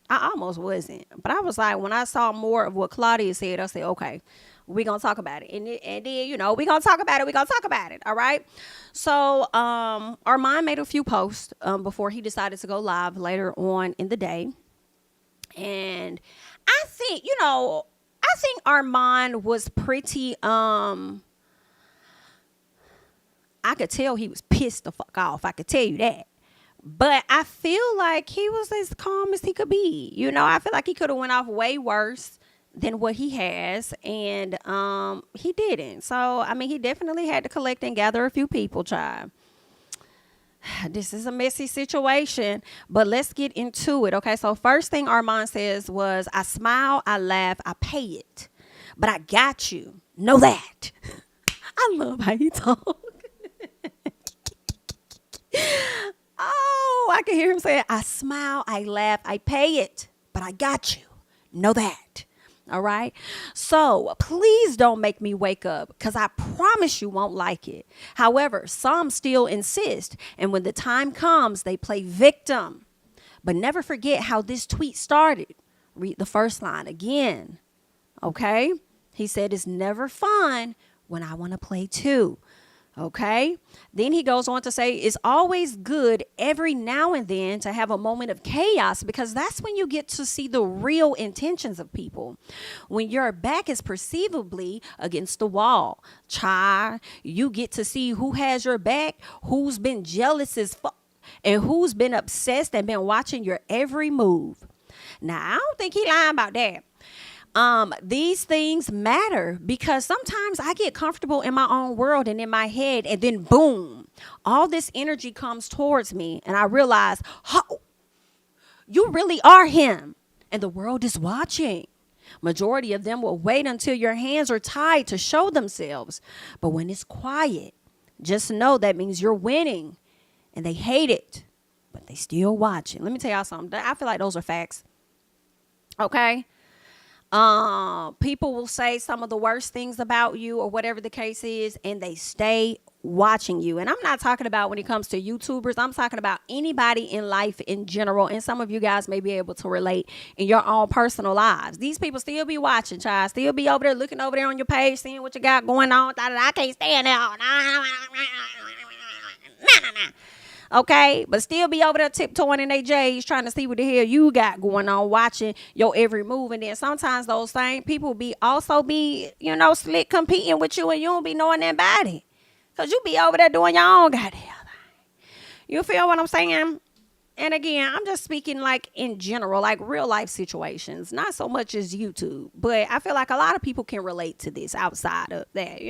I almost wasn't. But I was like, when I saw more of what Claudia said, I said, okay, we're going to talk about it. And then, you know, we're going to talk about it. All right. So ARM0N made a few posts before he decided to go live later on in the day. And I think, you know, ARM0N was pretty, I could tell he was pissed the fuck off. I could tell you that. But I feel like he was as calm as he could be. You know, I feel like he could have went off way worse than what he has, and he didn't. So I mean, he definitely had to collect and gather a few people, child. This is a messy situation, but let's get into it. Okay, so first thing ARM0N says was, I smile, I laugh, I pay it, but I got you. Know that. I love how he talk. Oh, I can hear him saying, I smile, I laugh, I pay it, but I got you. Know that. All right. So please don't make me wake up, because I promise you won't like it. However, some still insist. And when the time comes, they play victim. But never forget how this tweet started. Read the first line again. Okay. He said, it's never fun when I want to play too. Okay. Then he goes on to say, it's always good every now and then to have a moment of chaos, because that's when you get to see the real intentions of people. When your back is perceivably against the wall, child, you get to see who has your back, who's been jealous as fuck, and who's been obsessed and been watching your every move. Now, I don't think he lying about that. These things matter, because sometimes I get comfortable in my own world and in my head, and then boom, all this energy comes towards me, and I realize, oh, you really are him, and the world is watching. Majority of them will wait until your hands are tied to show themselves, but when it's quiet, just know that means you're winning, and they hate it, but they still watching. Let me tell y'all something. I feel like those are facts. Okay. People will say some of the worst things about you or whatever the case is, and they stay watching you. And I'm not talking about when it comes to YouTubers. I'm talking about anybody in life in general. And some of you guys may be able to relate in your own personal lives. These people still be watching, child. Still be over there looking over there on your page, seeing what you got going on. I can't stand that. Okay, but still be over there tiptoeing in their J's, trying to see what the hell you got going on, watching your every move. And then sometimes those same people be slick competing with you, and you don't be knowing that body, because you be over there doing your own goddamn thing. You feel what I'm saying? And again, I'm just speaking like in general, like real life situations, not so much as YouTube, but I feel like a lot of people can relate to this outside of that,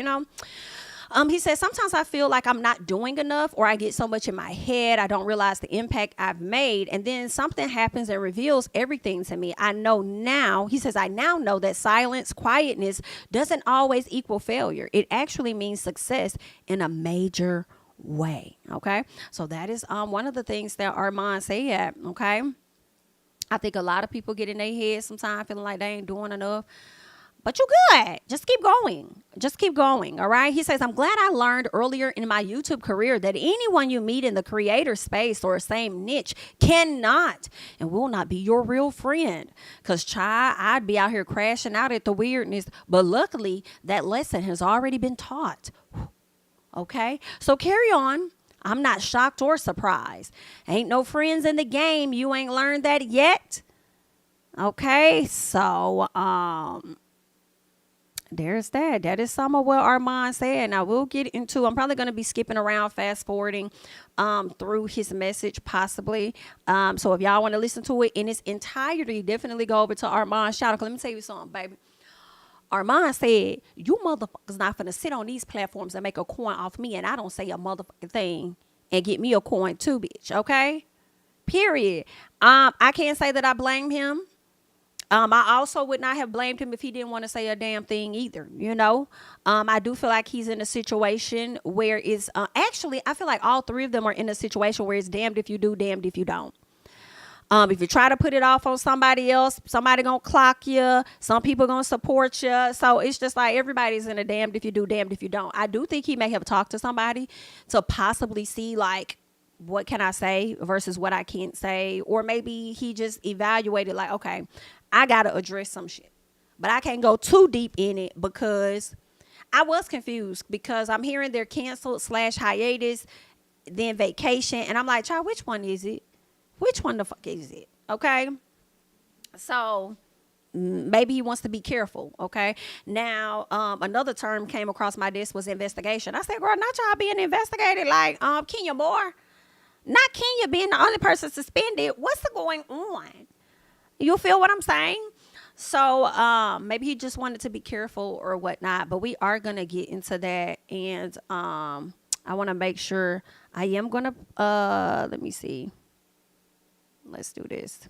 He says, sometimes I feel like I'm not doing enough, or I get so much in my head, I don't realize the impact I've made. And then something happens and reveals everything to me. I know now, he says, I now know that silence, quietness doesn't always equal failure. It actually means success in a major way. Okay. So that is one of the things that ARM0N said. Okay. I think a lot of people get in their head sometimes feeling like they ain't doing enough. But you good. Just keep going. Just keep going. All right. He says, I'm glad I learned earlier in my YouTube career that anyone you meet in the creator space or same niche cannot and will not be your real friend. Because, child, I'd be out here crashing out at the weirdness. But luckily, that lesson has already been taught. Okay. So carry on. I'm not shocked or surprised. Ain't no friends in the game. You ain't learned that yet. Okay. So, there's that. That is some of what ARM0N said. Now we'll get into, I'm probably going to be skipping around, fast forwarding through his message possibly. So if y'all want to listen to it in its entirety, definitely go over to ARM0N's channel. Let me tell you something, baby. ARM0N said, you motherfuckers not finna sit on these platforms and make a coin off me, and I don't say a motherfucking thing and get me a coin too, bitch. Okay? Period. I can't say that I blame him. I also would not have blamed him if he didn't want to say a damn thing either, I do feel like he's in a situation where it's, actually, I feel like all three of them are in a situation where it's damned if you do, damned if you don't. If you try to put it off on somebody else, somebody gonna clock you. Some people gonna support you. So it's just like everybody's in a damned if you do, damned if you don't. I do think he may have talked to somebody to possibly see like, what can I say versus what I can't say? Or maybe he just evaluated like, okay, I got to address some shit, but I can't go too deep in it because I was confused because I'm hearing they're canceled / hiatus, then vacation. And I'm like, child, which one is it? Which one the fuck is it? Okay. So maybe he wants to be careful. Okay. Now, another term came across my desk was investigation. I said, girl, not y'all being investigated like Kenya Moore. Not Kenya being the only person suspended. What's going on? You feel what I'm saying? So maybe he just wanted to be careful or whatnot, but we are gonna get into that, and I want to make sure I am gonna let me see. Let's do this.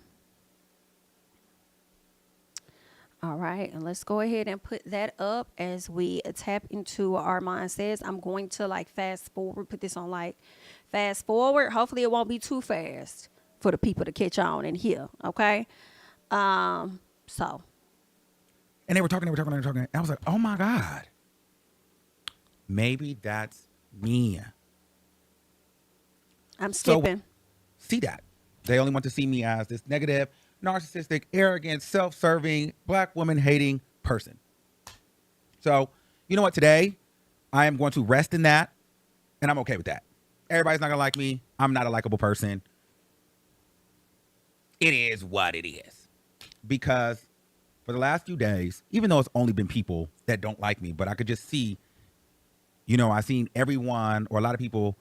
All right, and let's go ahead and put that up as we tap into what ARM0N says. I'm going to like fast forward, put this on like fast forward. Hopefully it won't be too fast for the people to catch on and hear, okay? So. And they were talking. And I was like, oh my God. Maybe that's me. I'm skipping. So, see that. They only want to see me as this negative, narcissistic, arrogant, self-serving, black woman hating person. So, you know what? Today, I am going to rest in that, and I'm okay with that. Everybody's not going to like me. I'm not a likable person. It is what it is. Because for the last few days, even though it's only been people that don't like me, but I could just see, I've seen everyone or a lot of people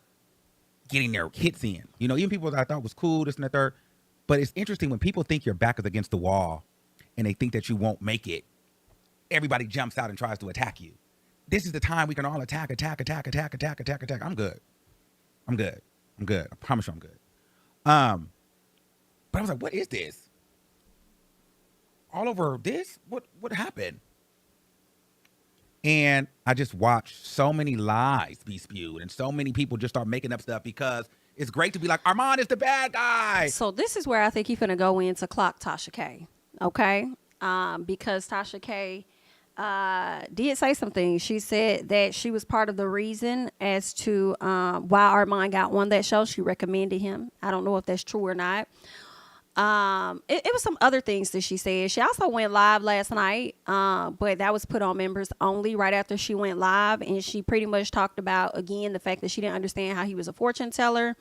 getting their hits in. Even people that I thought was cool, this and the third. But it's interesting when people think your back is against the wall and they think that you won't make it, everybody jumps out and tries to attack you. This is the time we can all attack. I'm good. I promise you I'm good. But I was like, what is this? All over this? What happened? And I just watched so many lies be spewed and so many people just start making up stuff because it's great to be like, ARM0N is the bad guy. So this is where I think he's going to go in to clock Tasha K. Okay? Because Tasha K did say something. She said that she was part of the reason as to why ARM0N got on that show. She recommended him. I don't know if that's true or not. It was some other things that she said. She also went live last night, but that was put on members only right after she went live. And she pretty much talked about, again, the fact that she didn't understand how he was a fortune teller,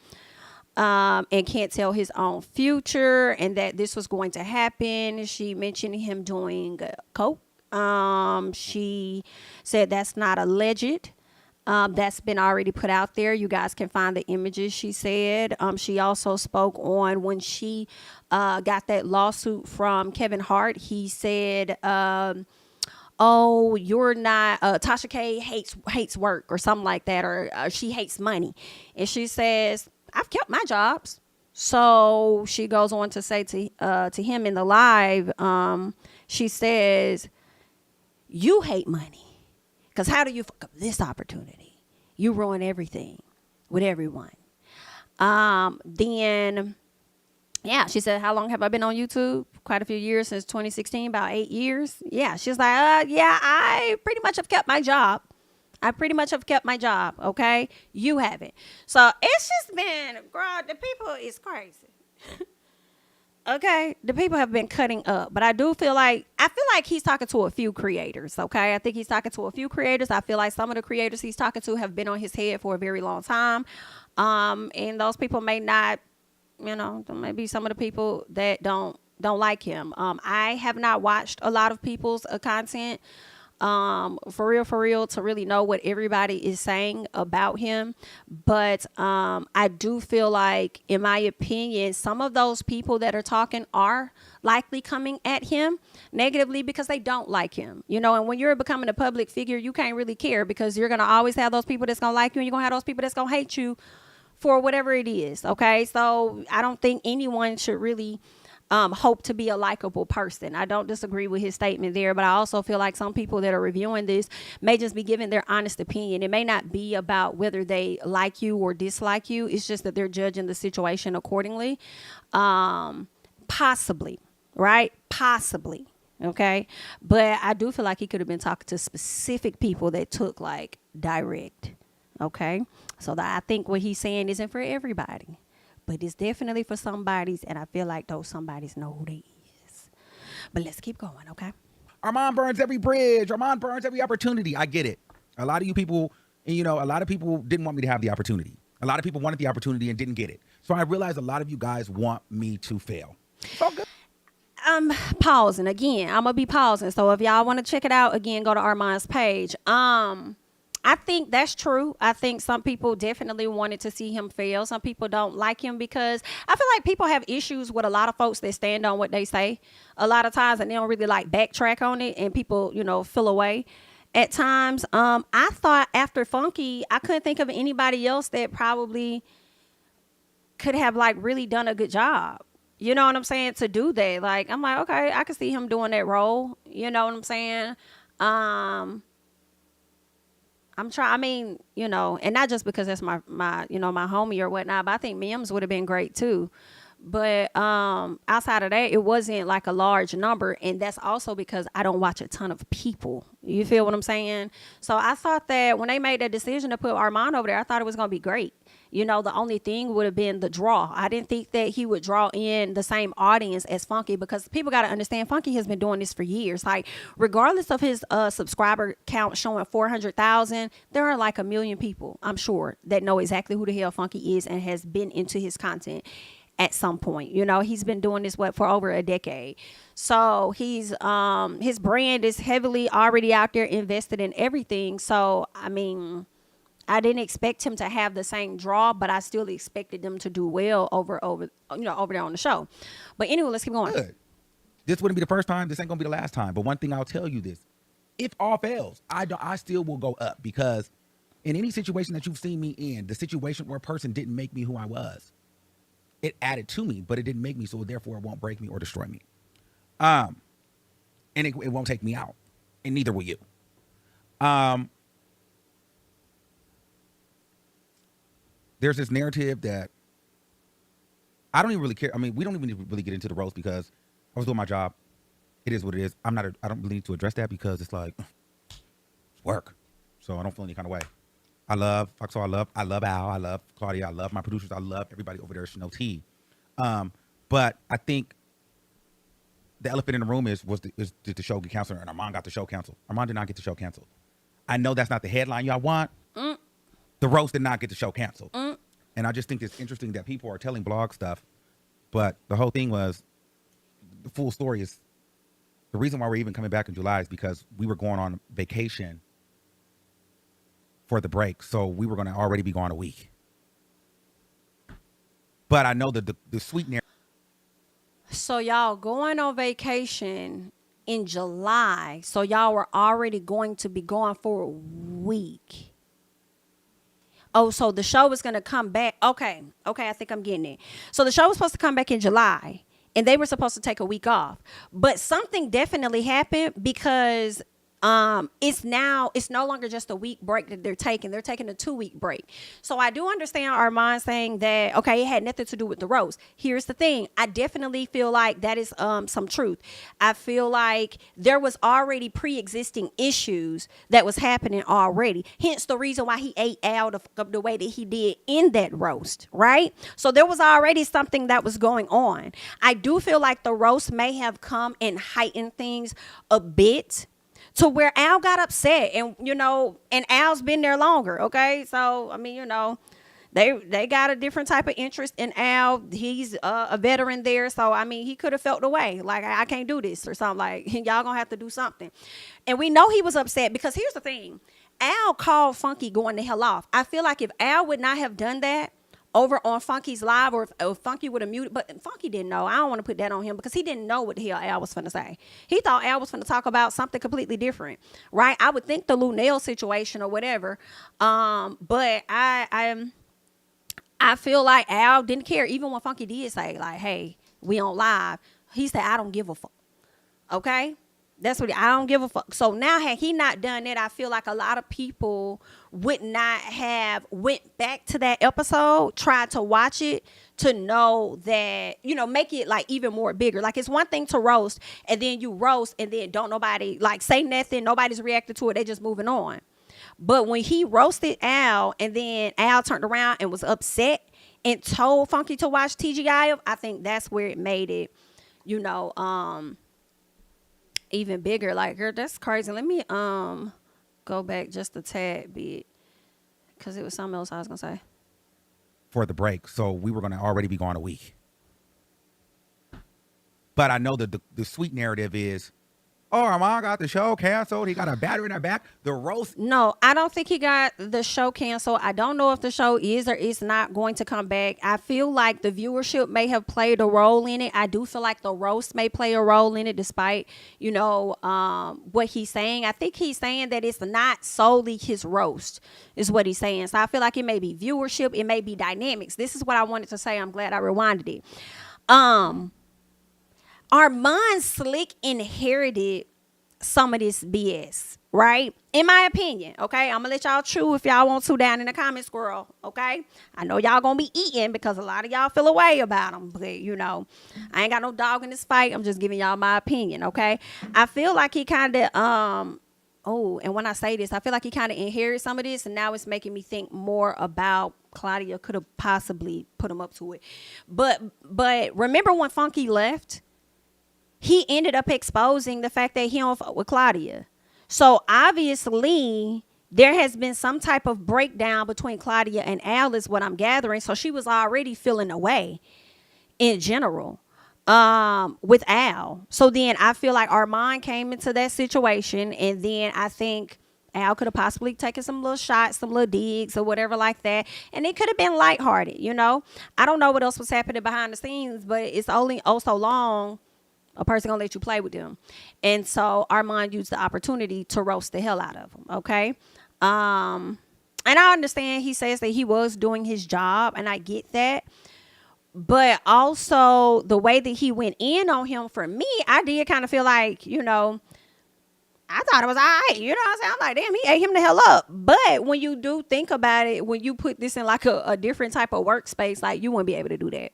and can't tell his own future, and that this was going to happen. She mentioned him doing coke. She said that's not alleged. That's been already put out there. You guys can find the images, she said. She also spoke on when she got that lawsuit from Kevin Hart. He said, oh, you're not, Tasha K hates work or something like that, or she hates money. And she says, I've kept my jobs. So she goes on to say to him in the live, she says, you hate money. Because how do you fuck up this opportunity? You ruin everything with everyone. Then, yeah, she said, how long have I been on YouTube? Quite a few years, since 2016, about 8 years. Yeah, she's like, yeah, I pretty much have kept my job. Okay? You haven't. So it's just been, girl, the people is crazy. Okay, the people have been cutting up, but I feel like he's talking to a few creators. Okay, I think he's talking to a few creators. I feel like some of the creators he's talking to have been on his head for a very long time, and those people may not, maybe some of the people that don't like him. I have not watched a lot of people's content. For real, to really know what everybody is saying about him. But I do feel like, in my opinion, some of those people that are talking are likely coming at him negatively because they don't like him. And when you're becoming a public figure, you can't really care because you're going to always have those people that's going to like you, and you're going to have those people that's going to hate you for whatever it is. Okay, so I don't think anyone should really hope to be a likable person. I don't disagree with his statement there, but I also feel like some people that are reviewing this may just be giving their honest opinion. It may not be about whether they like you or dislike you. It's just that they're judging the situation accordingly. Possibly, right? Possibly. Okay. But I do feel like he could have been talking to specific people that took like direct. Okay. So that I think what he's saying isn't for everybody, but it's definitely for somebody's, and I feel like those somebodies know who they is. But let's keep going, okay? ARM0N burns every bridge. ARM0N burns every opportunity. I get it. A lot of you people, a lot of people didn't want me to have the opportunity. A lot of people wanted the opportunity and didn't get it. So I realized a lot of you guys want me to fail. It's all good. I'm pausing again. I'm gonna be pausing. So if y'all want to check it out again, go to ARM0N's page. I I think that's true. I think some people definitely wanted to see him fail. Some people don't like him because I feel like people have issues with a lot of folks that stand on what they say a lot of times and they don't really like backtrack on it, and people, feel away at times. I thought after Funky, I couldn't think of anybody else that probably could have like really done a good job. You know what I'm saying? To do that. Like, I'm like, okay, I could see him doing that role. You know what I'm saying? I'm trying, I mean, and not just because that's my my homie or whatnot, but I think Mims would have been great too. But outside of that, it wasn't like a large number, and that's also because I don't watch a ton of people. You feel what I'm saying? So I thought that when they made that decision to put Armand over there, I thought it was gonna be great. The only thing would have been the draw. I didn't think that he would draw in the same audience as Funky, because people got to understand Funky has been doing this for years. Like, regardless of his subscriber count showing 400,000, there are like 1 million people, I'm sure, that know exactly who the hell Funky is and has been into his content at some point. He's been doing this for over a decade. So he's his brand is heavily already out there, invested in everything. So I mean, I didn't expect him to have the same draw, but I still expected them to do well over there on the show. But anyway, let's keep going. Good. This wouldn't be the first time. This ain't gonna be the last time. But one thing I'll tell you this: if all fails, I still will go up, because in any situation that you've seen me in, the situation where a person didn't make me who I was, it added to me, but it didn't make me, so therefore it won't break me or destroy me. And it won't take me out, and neither will you. There's this narrative that I don't even really care. I mean, we don't even really get into the roast because I was doing my job. It is what it is. I don't really need to address that because it's like, it's work. So I don't feel any kind of way. I love Foxo. I love Al. I love Claudia. I love my producers. I love everybody over there at Chanel T. But I think the elephant in the room is did the show get canceled, and Armand got the show canceled. Armand did not get the show canceled. I know that's not the headline y'all want. The roast did not get the show canceled. And I just think it's interesting that people are telling blog stuff, but the whole thing was, the full story is, the reason why we're even coming back in July is because we were going on vacation for the break. So we were going to already be gone a week. But I know that the sweet narrative. So y'all going on vacation in July. So y'all were already going to be gone for a week. Oh, so the show was going to come back. Okay, I think I'm getting it. So the show was supposed to come back in July, and they were supposed to take a week off. But something definitely happened, because it's no longer just a week break that they're taking. They're taking a 2-week break. So I do understand Armand saying that, okay, it had nothing to do with the roast. Here's the thing. I definitely feel like that is some truth. I feel like there was already pre-existing issues that was happening already. Hence the reason why he ate out of the way that he did in that roast, right? So there was already something that was going on. I do feel like the roast may have come and heightened things a bit, to where Al got upset, and and Al's been there longer. Okay, so I mean, they got a different type of interest in Al. He's a veteran there, so I mean, he could have felt the way, like, I can't do this or something, like, y'all gonna have to do something. And we know he was upset, because here's the thing: Al called Funky going the hell off. I feel like if Al would not have done that over on Funky's live, or if Funky would have muted, but Funky didn't know. I don't want to put that on him, because he didn't know what the hell Al was finna say. He thought Al was finna talk about something completely different, right? I would think the Lunel situation or whatever. But I feel like Al didn't care, even when Funky did say, like, hey, we on live. He said, I don't give a fuck. Okay? That's what I don't give a fuck. So now, had he not done it, I feel like a lot of people would not have went back to that episode, tried to watch it, to know that, make it like even more bigger. Like, it's one thing to roast, and then you roast, and then don't nobody like say nothing. Nobody's reacted to it. They just moving on. But when he roasted Al, and then Al turned around and was upset and told Funky to watch TGI, I think that's where it made it, even bigger. Like, girl, that's crazy. Let me go back just a tad bit, because it was something else I was gonna say. For the break, so we were going to already be gone a week. But I know that the sweet narrative is, Oh, Armand got the show canceled. He got a battery in her back. The roast. No, I don't think he got the show canceled. I don't know if the show is or is not going to come back. I feel like the viewership may have played a role in it. I do feel like the roast may play a role in it, despite, what he's saying. I think he's saying that it's not solely his roast, is what he's saying. So I feel like it may be viewership, it may be dynamics. This is what I wanted to say. I'm glad I rewinded it. Armand Slick inherited some of this BS, right? In my opinion, okay? I'm gonna let y'all chew if y'all want to down in the comment squirrel, okay? I know y'all gonna be eating because a lot of y'all feel away about them, but I ain't got no dog in this fight. I'm just giving y'all my opinion, okay? I feel like he kind of, and when I say this, I feel like he kind of inherited some of this, and now it's making me think more about Claudia could have possibly put him up to it. But remember when Funky left? He ended up exposing the fact that he don't fuck with Claudia. So obviously there has been some type of breakdown between Claudia and Al, is what I'm gathering. So she was already feeling away in general with Al. So then I feel like Armand came into that situation, and then I think Al could have possibly taken some little shots, some little digs or whatever like that. And it could have been lighthearted, I don't know what else was happening behind the scenes, but it's only so long a person gonna let you play with them. And so Armand used the opportunity to roast the hell out of him, okay? And I understand he says that he was doing his job, and I get that. But also the way that he went in on him, for me, I did kind of feel like, I thought it was all right. You know what I'm saying? I'm like, damn, he ate him the hell up. But when you do think about it, when you put this in like a different type of workspace, like, you wouldn't be able to do that.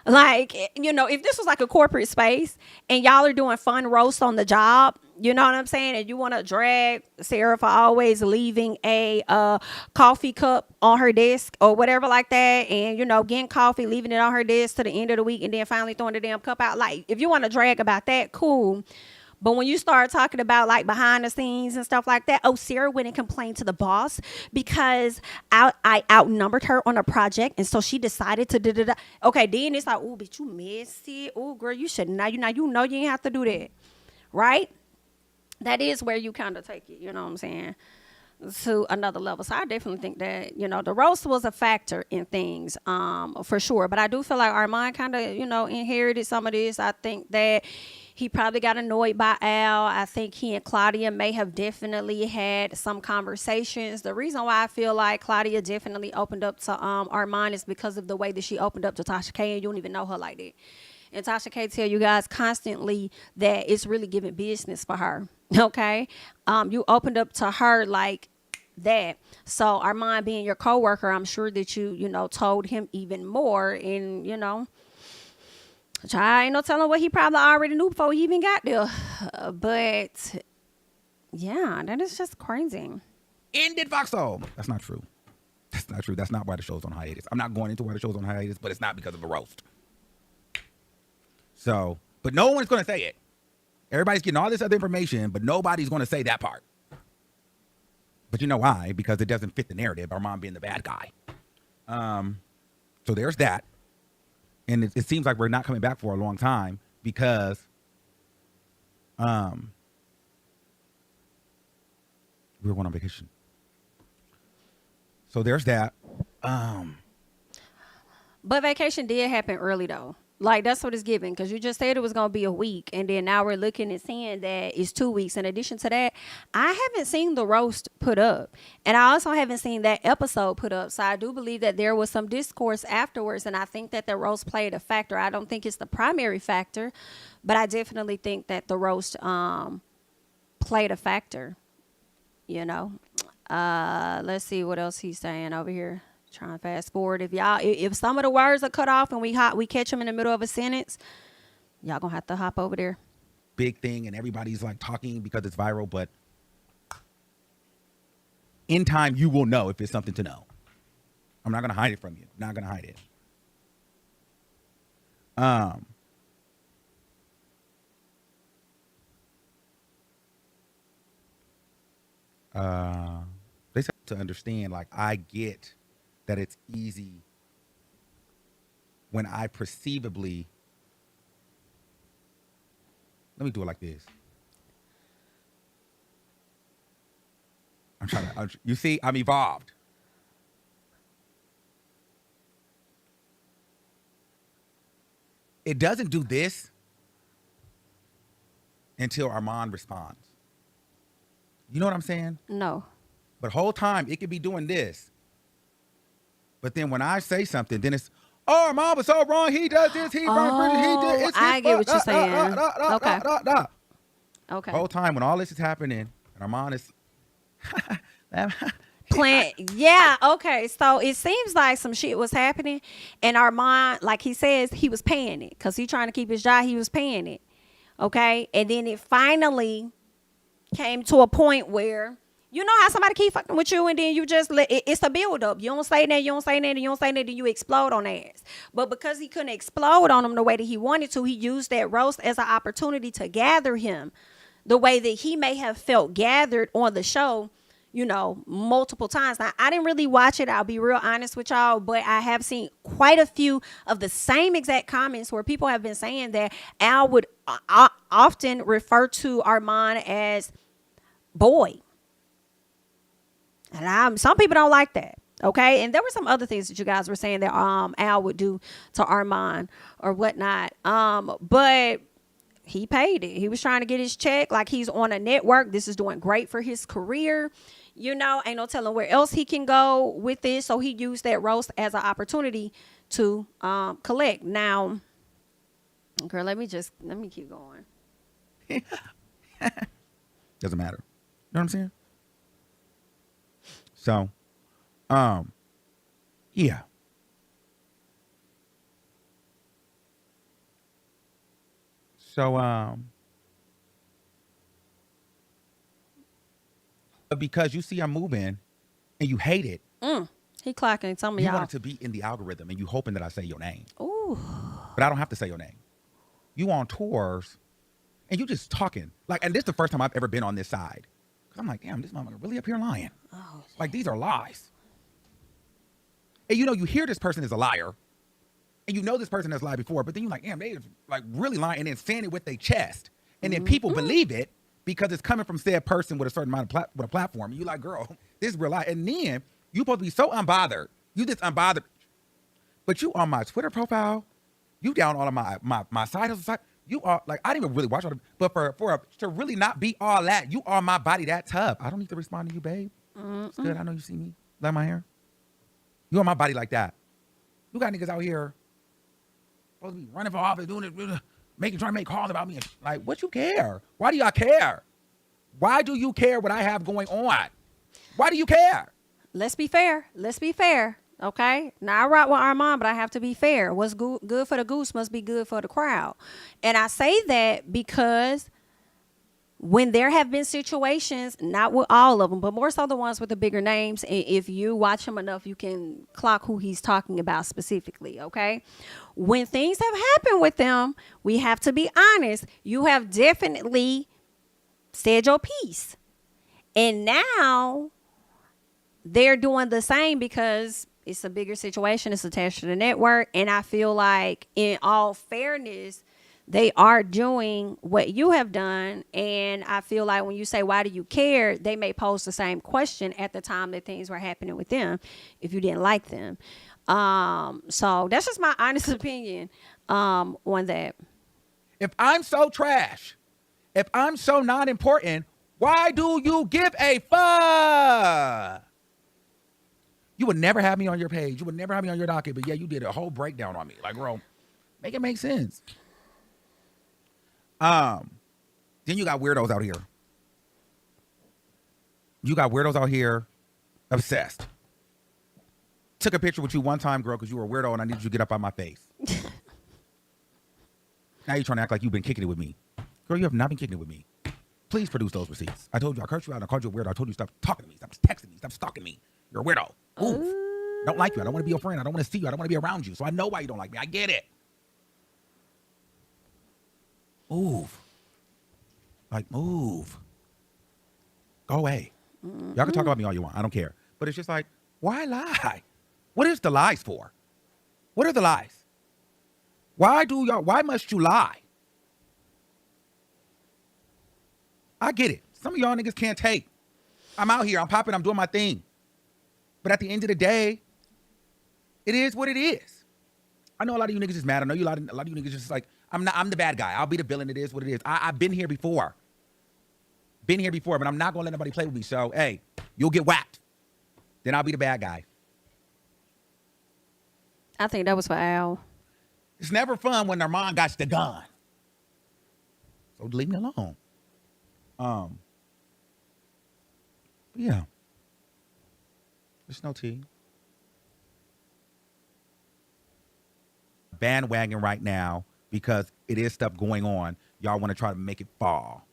Like, if this was like a corporate space and y'all are doing fun roasts on the job, you know what I'm saying? And you want to drag Sarah for always leaving a coffee cup on her desk or whatever like that. And, getting coffee, leaving it on her desk to the end of the week, and then finally throwing the damn cup out. Like, if you want to drag about that, cool. But when you start talking about like behind the scenes and stuff like that, Sarah went and complained to the boss because I outnumbered her on a project, and so she decided to da. Okay, then it's like, oh, bitch, you messy. Oh, girl, you should not. You ain't have to do that, right? That is where you kind of take it. You know what I'm saying? To another level. So I definitely think that, the roast was a factor in things, for sure. But I do feel like Armand kind of, inherited some of this. I think that he probably got annoyed by Al. I think he and Claudia may have definitely had some conversations. The reason why I feel like Claudia definitely opened up to Armand is because of the way that she opened up to Tasha K, and you don't even know her like that. And Tasha K tell you guys constantly that it's really giving business for her. Okay? You opened up to her like that. So Armand being your coworker, I'm sure that you told him even more. And, I ain't no telling what he probably already knew before he even got there. But, yeah, that is just crazy. Ended Foxhole. That's not true. That's not true. That's not why the show's on hiatus. I'm not going into why the show's on hiatus, but it's not because of a roast. So, but no one's going to say it. Everybody's getting all this other information, but nobody's going to say that part. But you know why? Because it doesn't fit the narrative, Armand being the bad guy. So there's that. And it seems like we're not coming back for a long time because we were going on vacation. So there's that. But vacation did happen early, though. Like, that's what it's giving, because you just said it was going to be a week, and then now we're looking and seeing that it's 2 weeks. In addition to that, I haven't seen the roast put up, and I also haven't seen that episode put up. So I do believe that there was some discourse afterwards, and I think that the roast played a factor. I don't think it's the primary factor, but I definitely think that the roast played a factor. Let's see what else he's saying over here. Trying to fast forward. If some of the words are cut off and we catch them in the middle of a sentence, y'all gonna have to hop over there. Big thing, and everybody's like talking because it's viral, but in time you will know if it's something to know. I'm not gonna hide it from you. Not gonna hide it. They have to understand, like, I get that it's easy when I perceivably, let me do it like this. You see, I'm evolved. It doesn't do this until ARM0N responds. You know what I'm saying? No. But whole time it could be doing this. But then when I say something, then it's, oh, ARM0N was so wrong. He does this. He he did. It's I his get what fault. you're saying. Okay. Okay. Whole time when all this is happening, and ARM0N is Plan. Yeah. Okay. So it seems like some shit was happening, and ARM0N, like he says, he was paying it because he trying to keep his job. He was paying it. Okay. And then it finally came to a point where, you know how somebody keep fucking with you, and then you just let it's a build up. You don't say that, you don't say that, and you don't say that, then you explode on their ass. But because he couldn't explode on him the way that he wanted to, he used that roast as an opportunity to gather him the way that he may have felt gathered on the show, you know, multiple times. Now, I didn't really watch it, I'll be real honest with y'all, but I have seen quite a few of the same exact comments where people have been saying that Al would often refer to ARM0N as boy. And some people don't like that. Okay. And there were some other things that you guys were saying that Al would do to ARM0N or whatnot. But he paid it. He was trying to get his check. Like, he's on a network. This is doing great for his career. You know, ain't no telling where else he can go with this. So he used that roast as an opportunity to collect. Now, girl, let me keep going. doesn't matter. You know what I'm saying? So, yeah. So, because you see I'm moving and you hate it, He clocking some of you y'all. want it to be in the algorithm and you hoping that I say your name. Ooh. But I don't have to say your name. You on tours and you just talking. Like, and this is the first time I've ever been on this side. Cause I'm like, damn, this motherfucker really up here lying. Oh, like, these are lies. And you know, you hear this person is a liar. And you know this person has lied before, but then you're like, damn, they like really lying and then saying it with their chest. And then people believe it because it's coming from said person with a certain amount of with a platform. And you're like, girl, this is real lie. And then you're supposed to be so unbothered. You just unbothered. But you on my Twitter profile, you down all of my side hustle side. You are like, I didn't even really watch all of it. But to really not be all that, you are my body that tough. I don't need to respond to you, babe. It's good. I know you see me. Like my hair. You are my body like that. You got niggas out here supposed to be running for office, doing it, trying to make calls about me. Like, what you care? Why do y'all care? Why do you care what I have going on? Why do you care? Let's be fair. Let's be fair. Okay. Now, I rock with ARM0N, but I have to be fair. What's good for the goose must be good for the crowd. And I say that because when there have been situations, not with all of them, but more so the ones with the bigger names, and if you watch him enough, you can clock who he's talking about specifically, okay? When things have happened with them, we have to be honest. You have definitely said your piece. And now they're doing the same because it's a bigger situation. It's attached to the network. And I feel like, in all fairness, they are doing what you have done. And I feel like when you say, why do you care? They may pose the same question at the time that things were happening with them if you didn't like them. So that's just my honest opinion on that. If I'm so trash, if I'm so not important, why do you give a fuck? You would never have me on your page. You would never have me on your docket. But yeah, you did a whole breakdown on me. Like, bro, make it make sense. Then you got weirdos out here. You got weirdos out here obsessed. Took a picture with you one time, girl, because you were a weirdo and I needed you to get up out my face. Now you're trying to act like you've been kicking it with me. Girl, you have not been kicking it with me. Please produce those receipts. I told you I cursed you out and I called you a weirdo. I told you stop talking to me. Stop texting me. Stop stalking me. You're a weirdo. Oof. Don't like you. I don't want to be your friend. I don't want to see you. I don't want to be around you. So I know why you don't like me. I get it. Move. Like, move. Go away. Y'all can talk about me all you want. I don't care. But it's just like, why lie? What is the lies for? What are the lies? Why must you lie? I get it. Some of y'all niggas can't take. I'm out here. I'm popping. I'm doing my thing. But at the end of the day, it is what it is. I know a lot of you niggas is mad. I know a lot of you niggas just like, I'm the bad guy. I'll be the villain. It is what it is. I've been here before. Been here before, but I'm not gonna let nobody play with me. So, hey, you'll get whacked. Then I'll be the bad guy. I think that was for Al. It's never fun when their mom got the gun. So leave me alone. Yeah. There's no tea. Bandwagon right now because it is stuff going on. Y'all want to try to make it fall.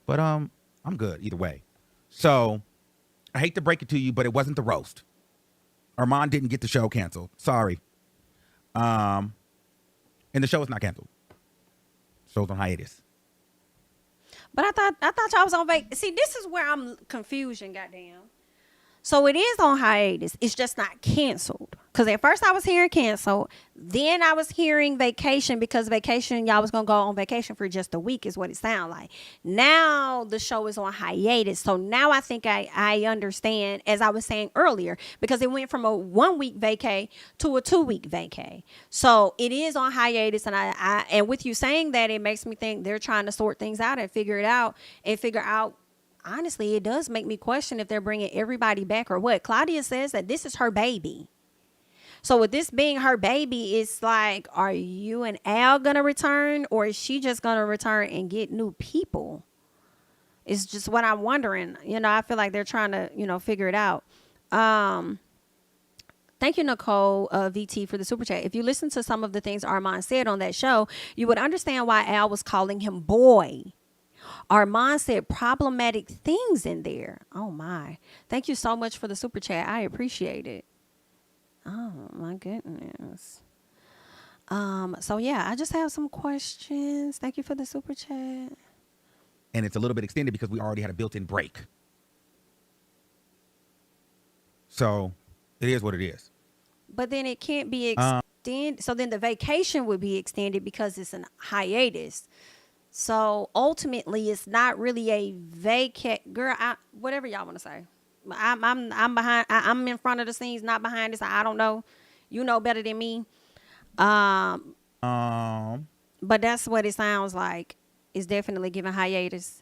But I'm good either way. So I hate to break it to you, but it wasn't the roast. ARM0N didn't get the show canceled. Sorry. And the show is not canceled. Show's on hiatus. But I thought y'all was on vacation. See, this is where I'm confusion, goddamn. So it is on hiatus. It's just not canceled. Because at first I was hearing canceled. Then I was hearing vacation because vacation, y'all was going to go on vacation for just a week is what it sounded like. Now the show is on hiatus. So now I think I understand, as I was saying earlier, because it went from a 1 week vacay to a 2 week vacay. So it is on hiatus. And and with you saying that, it makes me think they're trying to sort things out and figure out. Honestly, it does make me question if they're bringing everybody back or what. Claudia says that this is her baby. So with this being her baby, it's like, are you and Al going to return, or is she just going to return and get new people? It's just what I'm wondering. I feel like they're trying to, figure it out. Thank you, Nicole VT, for the super chat. If you listen to some of the things ARM0N said on that show, you would understand why Al was calling him boy. ARM0N said problematic things in there. Oh, my. Thank you so much for the super chat. I appreciate it. Oh, my goodness. So, yeah, I just have some questions. Thank you for the super chat. And it's a little bit extended because we already had a built-in break. So it is what it is. But then it can't be extended. So then the vacation would be extended because it's a hiatus. So ultimately, it's not really a vacate. Girl, whatever y'all want to say. I'm behind. I'm in front of the scenes, not behind this. I don't know. You know better than me. But that's what it sounds like. It's definitely giving hiatus.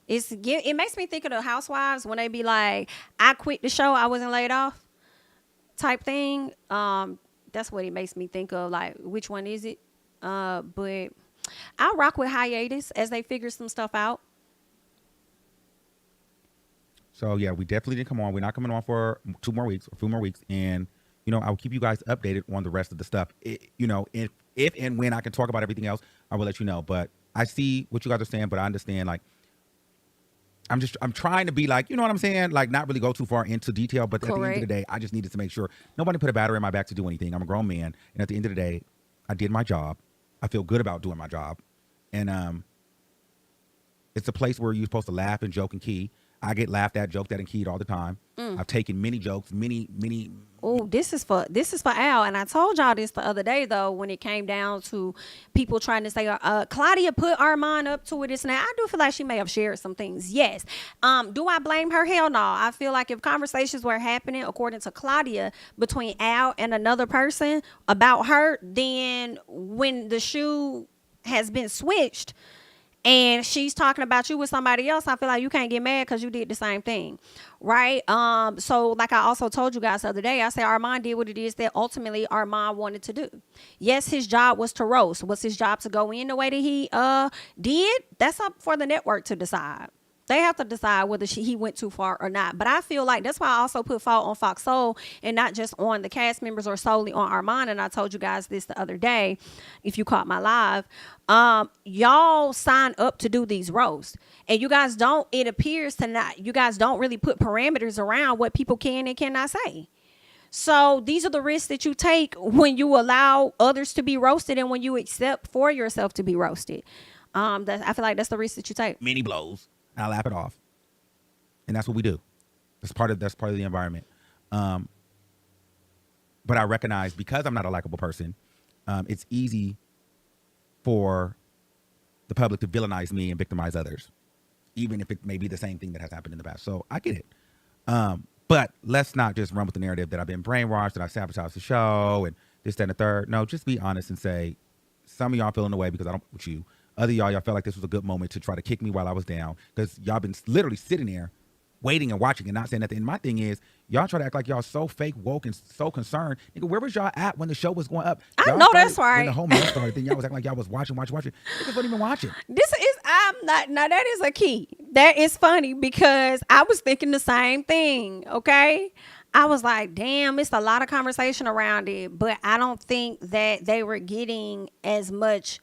It makes me think of the housewives when they be like, "I quit the show. I wasn't laid off," type thing. That's what it makes me think of. Like, which one is it? But I'll rock with hiatus as they figure some stuff out. So, yeah, we definitely didn't come on. We're not coming on for 2 more weeks or 2 more weeks. And, I'll keep you guys updated on the rest of the stuff. If and when I can talk about everything else, I will let you know. But I see what you guys are saying, but I understand, like, I'm trying to be like, you know what I'm saying? Like, not really go too far into detail. But at the end of the day, I just needed to make sure nobody put a battery in my back to do anything. I'm a grown man. And at the end of the day, I did my job. I feel good about doing my job. And it's a place where you're supposed to laugh and joke and key. I get laughed at, joked at, and keyed all the time. I've taken many jokes, many. Oh, this is for Al. And I told y'all this the other day, though, when it came down to people trying to say, Claudia put ARM0N up to it. This and that. I do feel like she may have shared some things. Yes. Do I blame her? Hell no. I feel like if conversations were happening, according to Claudia, between Al and another person about her, then when the shoe has been switched, and she's talking about you with somebody else, I feel like you can't get mad because you did the same thing, right? So like I also told you guys the other day, I said ARM0N did what it is that ultimately ARM0N wanted to do. Yes, his job was to roast. Was his job to go in the way that he did? That's up for the network to decide. They have to decide whether he went too far or not. But I feel like that's why I also put fault on Fox Soul and not just on the cast members or solely on ARM0N. And I told you guys this the other day, if you caught my live. Y'all sign up to do these roasts. And you guys don't, it appears to not, you guys don't really put parameters around what people can and cannot say. So these are the risks that you take when you allow others to be roasted and when you accept for yourself to be roasted. I feel like that's the risk that you take. Many blows. I laugh it off, and that's what we do. That's part of the environment. But I recognize because I'm not a likable person, it's easy for the public to villainize me and victimize others. even if it may be the same thing that has happened in the past. So I get it. But let's not just run with the narrative that I've been brainwashed, that I sabotaged the show, and this, that, and the third. No, just be honest and say, some of y'all feeling the way because I don't with you. Other y'all felt like this was a good moment to try to kick me while I was down because y'all been literally sitting there waiting and watching and not saying nothing. And my thing is, y'all try to act like y'all so fake woke and so concerned. Nigga, where was y'all at when the show was going up? I Y'all know started- that's right. When the whole mess started, then y'all was acting like y'all was watching. Niggas wasn't even watching. This is I'm not now that is a key. That is funny because I was thinking the same thing. Okay. I was like, damn, it's a lot of conversation around it, but I don't think that they were getting as much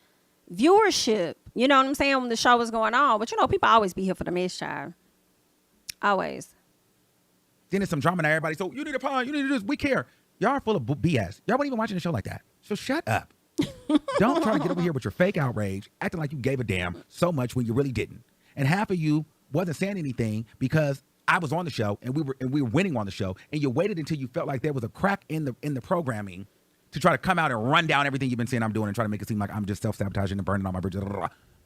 viewership. You know what I'm saying? When the show was going on. But you know, people always be here for the mischief. Always. Then there's some drama now. Everybody, so you need a pond, you need to do this. We care. Y'all are full of BS. Y'all weren't even watching the show like that. So shut up. Don't try to get over here with your fake outrage, acting like you gave a damn so much when you really didn't. And half of you wasn't saying anything because I was on the show and we were winning on the show, and you waited until you felt like there was a crack in the programming to try to come out and run down everything you've been saying I'm doing and try to make it seem like I'm just self-sabotaging and burning all my bridges.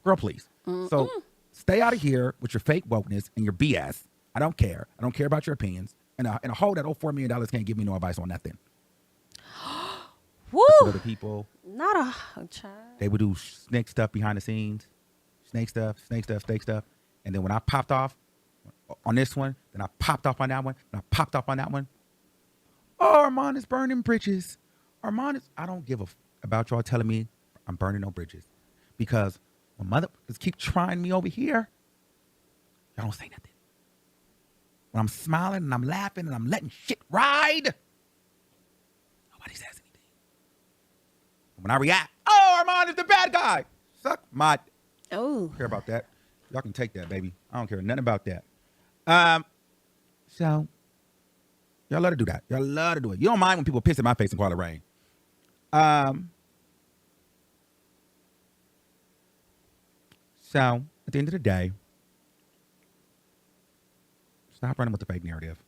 Girl, please. So stay out of here with your fake wokeness and your BS. I don't care. I don't care about your opinions. And a whole that $4 million can't give me no advice on nothing. Woo! Other people, Not a child. they would do snake stuff behind the scenes. Snake stuff. And then when I popped off on this one, then I popped off on that one, and I popped off on that one. Oh, Armand is burning bridges. I don't give about y'all telling me I'm burning no bridges. Because when motherfuckers keep trying me over here, y'all don't say nothing. When I'm smiling and I'm laughing and I'm letting shit ride, nobody says anything. When I react, oh, Armand is the bad guy. Suck my. Oh. Care about that. Y'all can take that, baby. I don't care nothing about that. So y'all let her do that. Y'all love to do it. You don't mind when people piss in my face and call it rain. So at the end of the day, stop running with the fake narrative.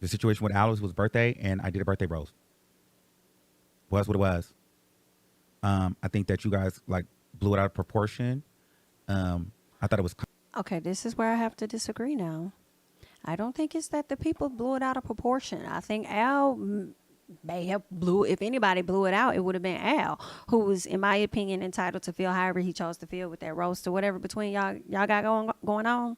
The situation with Alice was birthday, and I did a birthday roast. Was what it was. I think that you guys like blew it out of proportion. I thought it was. Okay, this is where I have to disagree now. I don't think it's that the people blew it out of proportion. I think Al may have if anybody blew it out, it would have been Al, who was, in my opinion, entitled to feel however he chose to feel with that roast or whatever between y'all got going on.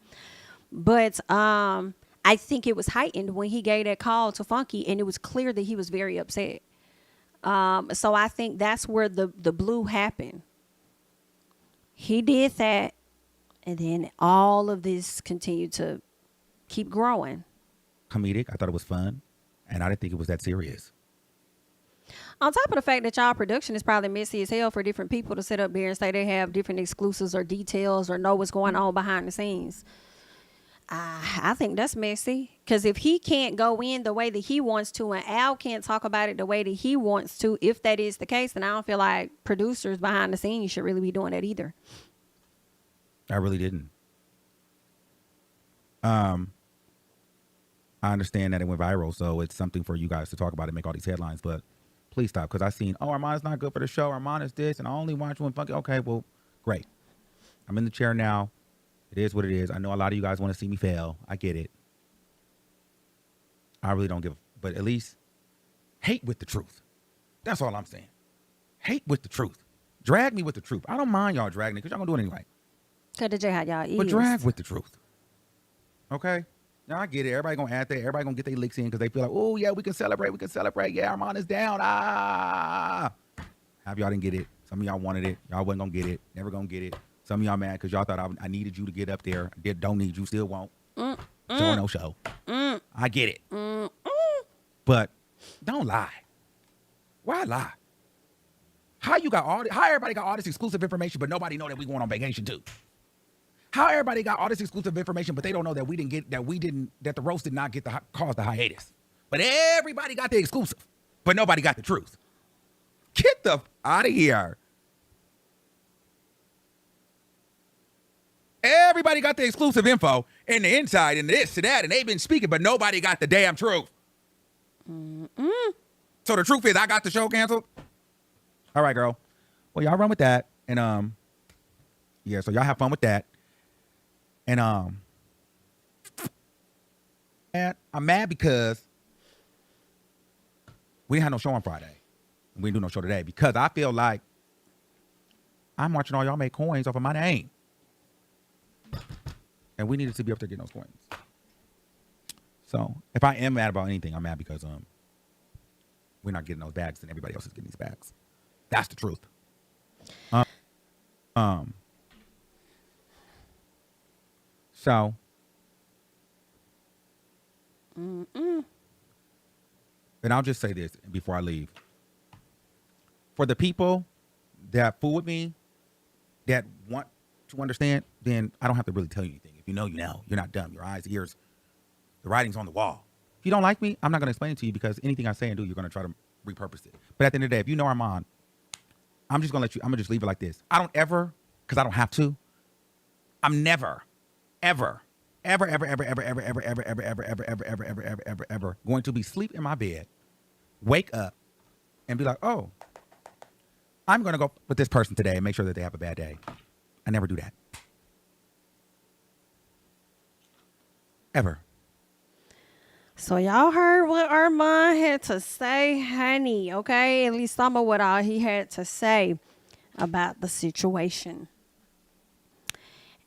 But I think it was heightened when he gave that call to Funky, and it was clear that he was very upset. So I think that's where the blue happened. He did that, and then all of this continued to keep growing. Comedic. I thought it was fun, and I didn't think it was that serious. On top of the fact that y'all production is probably messy as hell for different people to sit up there and say they have different exclusives or details or know what's going on behind the scenes. I think that's messy, because if he can't go in the way that he wants to and Al can't talk about it the way that he wants to, if that is the case, then I don't feel like producers behind the scenes should really be doing that either. I really didn't. I understand that it went viral, so it's something for you guys to talk about and make all these headlines, but please stop, because I've seen, Armand is not good for the show, Armand is this, and I only watch when Funky. Okay, well, great. I'm in the chair now. It is what it is. I know a lot of you guys want to see me fail. I get it. I really don't give, but at least hate with the truth. That's all I'm saying. Hate with the truth. Drag me with the truth. I don't mind y'all dragging it, because y'all going to do it anyway. Cause the J how y'all is. But drag with the truth. Okay? Now I get it. Everybody gonna add that. Everybody gonna get their licks in because they feel like, oh yeah, we can celebrate. We can celebrate. Yeah, Armand is down. Half y'all didn't get it. Some of y'all wanted it. Y'all wasn't gonna get it. Never gonna get it. Some of y'all mad because y'all thought I needed you to get up there. Don't need you. Still won't. Show or no show. I get it. But don't lie. Why lie? How everybody got all this exclusive information, but nobody know that we going on vacation too? How everybody got all this exclusive information, but they don't know that that the roast did not cause the hiatus. But everybody got the exclusive, but nobody got the truth. Get the out of here. Everybody got the exclusive info and the inside and this and that, and they've been speaking, but nobody got the damn truth. So the truth is, I got the show canceled. All right, girl. Well, y'all run with that, and Yeah, so y'all have fun with that. And I'm mad because we didn't have no show on Friday. We didn't do no show today because I feel like I'm watching all y'all make coins off of my name. And we needed to be up there getting those coins. So if I am mad about anything, I'm mad because we're not getting those bags and everybody else is getting these bags. That's the truth. So and I'll just say this before I leave. For the people that fool with me, that want to understand, then I don't have to really tell you anything. If you know, you know. You're not dumb. Your eyes, ears, the writing's on the wall. If you don't like me, I'm not going to explain it to you because anything I say and do, you're going to try to repurpose it. But at the end of the day, if you know ARM0N, I'm just going to let you, I'm going to just leave it like this. I don't ever, because I don't have to, I'm never, ever going to be asleep in my bed, wake up, and be like, oh, I'm going to go with this person today and make sure that they have a bad day. I never do that. Ever. So y'all heard what ARM0N had to say, honey, okay? At least some of what all he had to say about the situation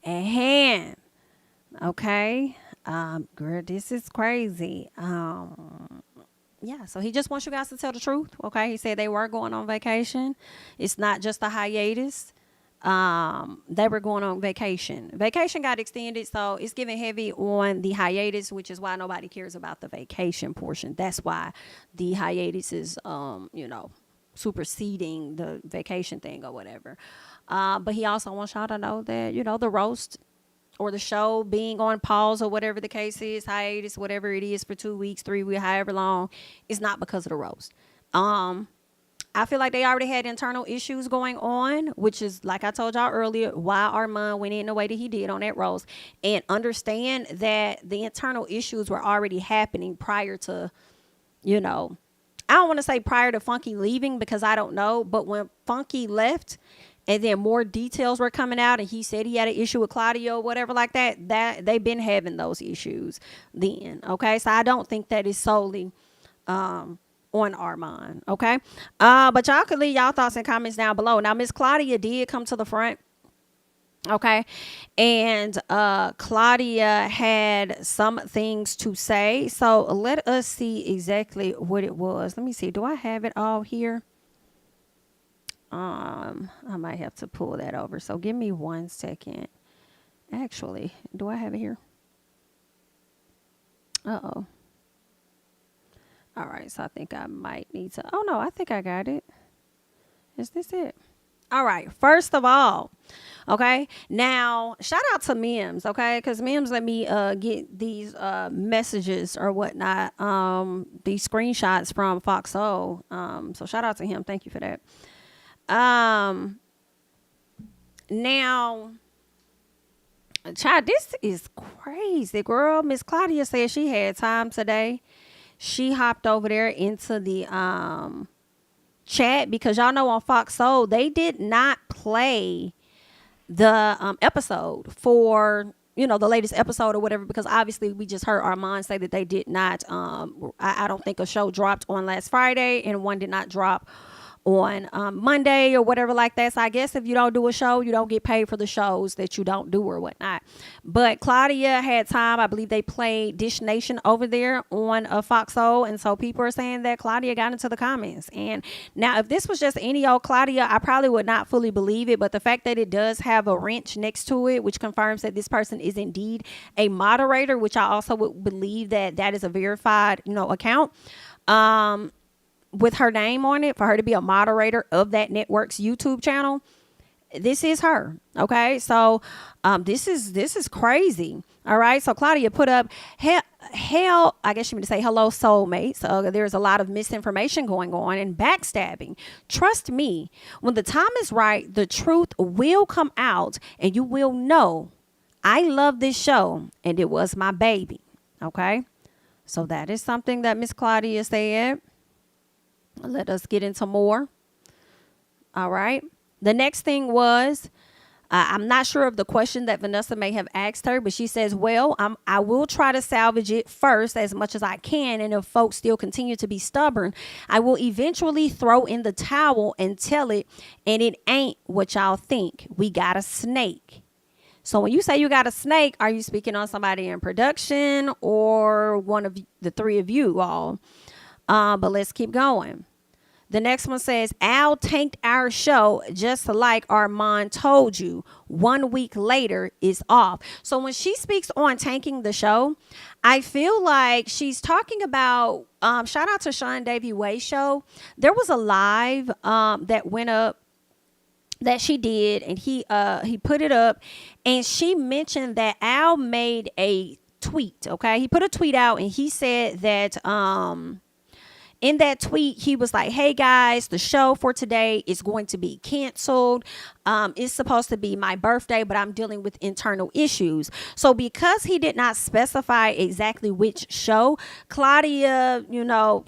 at hand, okay? Girl, this is crazy. Yeah, so he just wants you guys to tell the truth, okay? He said they were going on vacation. It's not just a hiatus. They were going on vacation. Vacation got extended, so it's giving heavy on the hiatus, which is why nobody cares about the vacation portion. That's why the hiatus is, superseding the vacation thing or whatever. But he also wants y'all to know that, the roast or the show being on pause or whatever the case is, hiatus, whatever it is for 2 weeks, 3 weeks, however long, is not because of the roast. I feel like they already had internal issues going on, which is, like I told y'all earlier, why ARM0N went in the way that he did on that roast. And understand that the internal issues were already happening prior to, I don't want to say prior to Funky leaving because I don't know. But when Funky left and then more details were coming out and he said he had an issue with Claudia or whatever like that, they've been having those issues then. Okay, so I don't think that is solely on ARM0N, okay? But y'all could leave y'all thoughts and comments down below. Now, Miss Claudia did come to the front, okay? And Claudia had some things to say. So let us see exactly what it was. Let me see. Do I have it all here? I might have to pull that over. So give me 1 second. Actually, do I have it here? Uh-oh. All right, so I think I might need to. Oh, no, I think I got it. Is this it? All right, first of all, okay, now shout out to Mims, okay, because Mims let me get these messages or whatnot, these screenshots from Foxo. So shout out to him. Thank you for that. Now, child, this is crazy, girl. Miss Claudia said she had time today. She hopped over there into the chat because y'all know on Fox Soul they did not play the episode for the latest episode or whatever, because obviously we just heard ARM0N say that they did not I don't think a show dropped on last Friday and one did not drop on Monday or whatever like that. So I guess if you don't do a show, you don't get paid for the shows that you don't do or whatnot. But Claudia had time. I believe they played Dish Nation over there on Foxo. And so people are saying that Claudia got into the comments. And now if this was just any old Claudia, I probably would not fully believe it. But the fact that it does have a wrench next to it, which confirms that this person is indeed a moderator, which I also would believe that that is a verified, account. With her name on it, for her to be a moderator of that network's YouTube channel, this is her. Okay, so this is crazy. All right, so Claudia put up hell, I guess you mean to say hello, soulmates. So there's a lot of misinformation going on and backstabbing. Trust me, when the time is right, the truth will come out and you will know I love this show and it was my baby. Okay, so that is something that Miss Claudia said. Let us get into more. All right. The next thing was I'm not sure of the question that Vanessa may have asked her, but she says, well, I will try to salvage it first as much as I can. And if folks still continue to be stubborn, I will eventually throw in the towel and tell it, and it ain't what y'all think. We got a snake. So when you say you got a snake, are you speaking on somebody in production or one of the three of you all? But let's keep going. The next one says, Al tanked our show just like ARM0N told you. 1 week later is off. So when she speaks on tanking the show, I feel like she's talking about, shout out to Sean Davy Way show. There was a live that went up that she did, and he put it up, and she mentioned that Al made a tweet. Okay, he put a tweet out, and he said that in that tweet, he was like, hey guys, the show for today is going to be canceled. It's supposed to be my birthday, but I'm dealing with internal issues. So because he did not specify exactly which show, Claudia,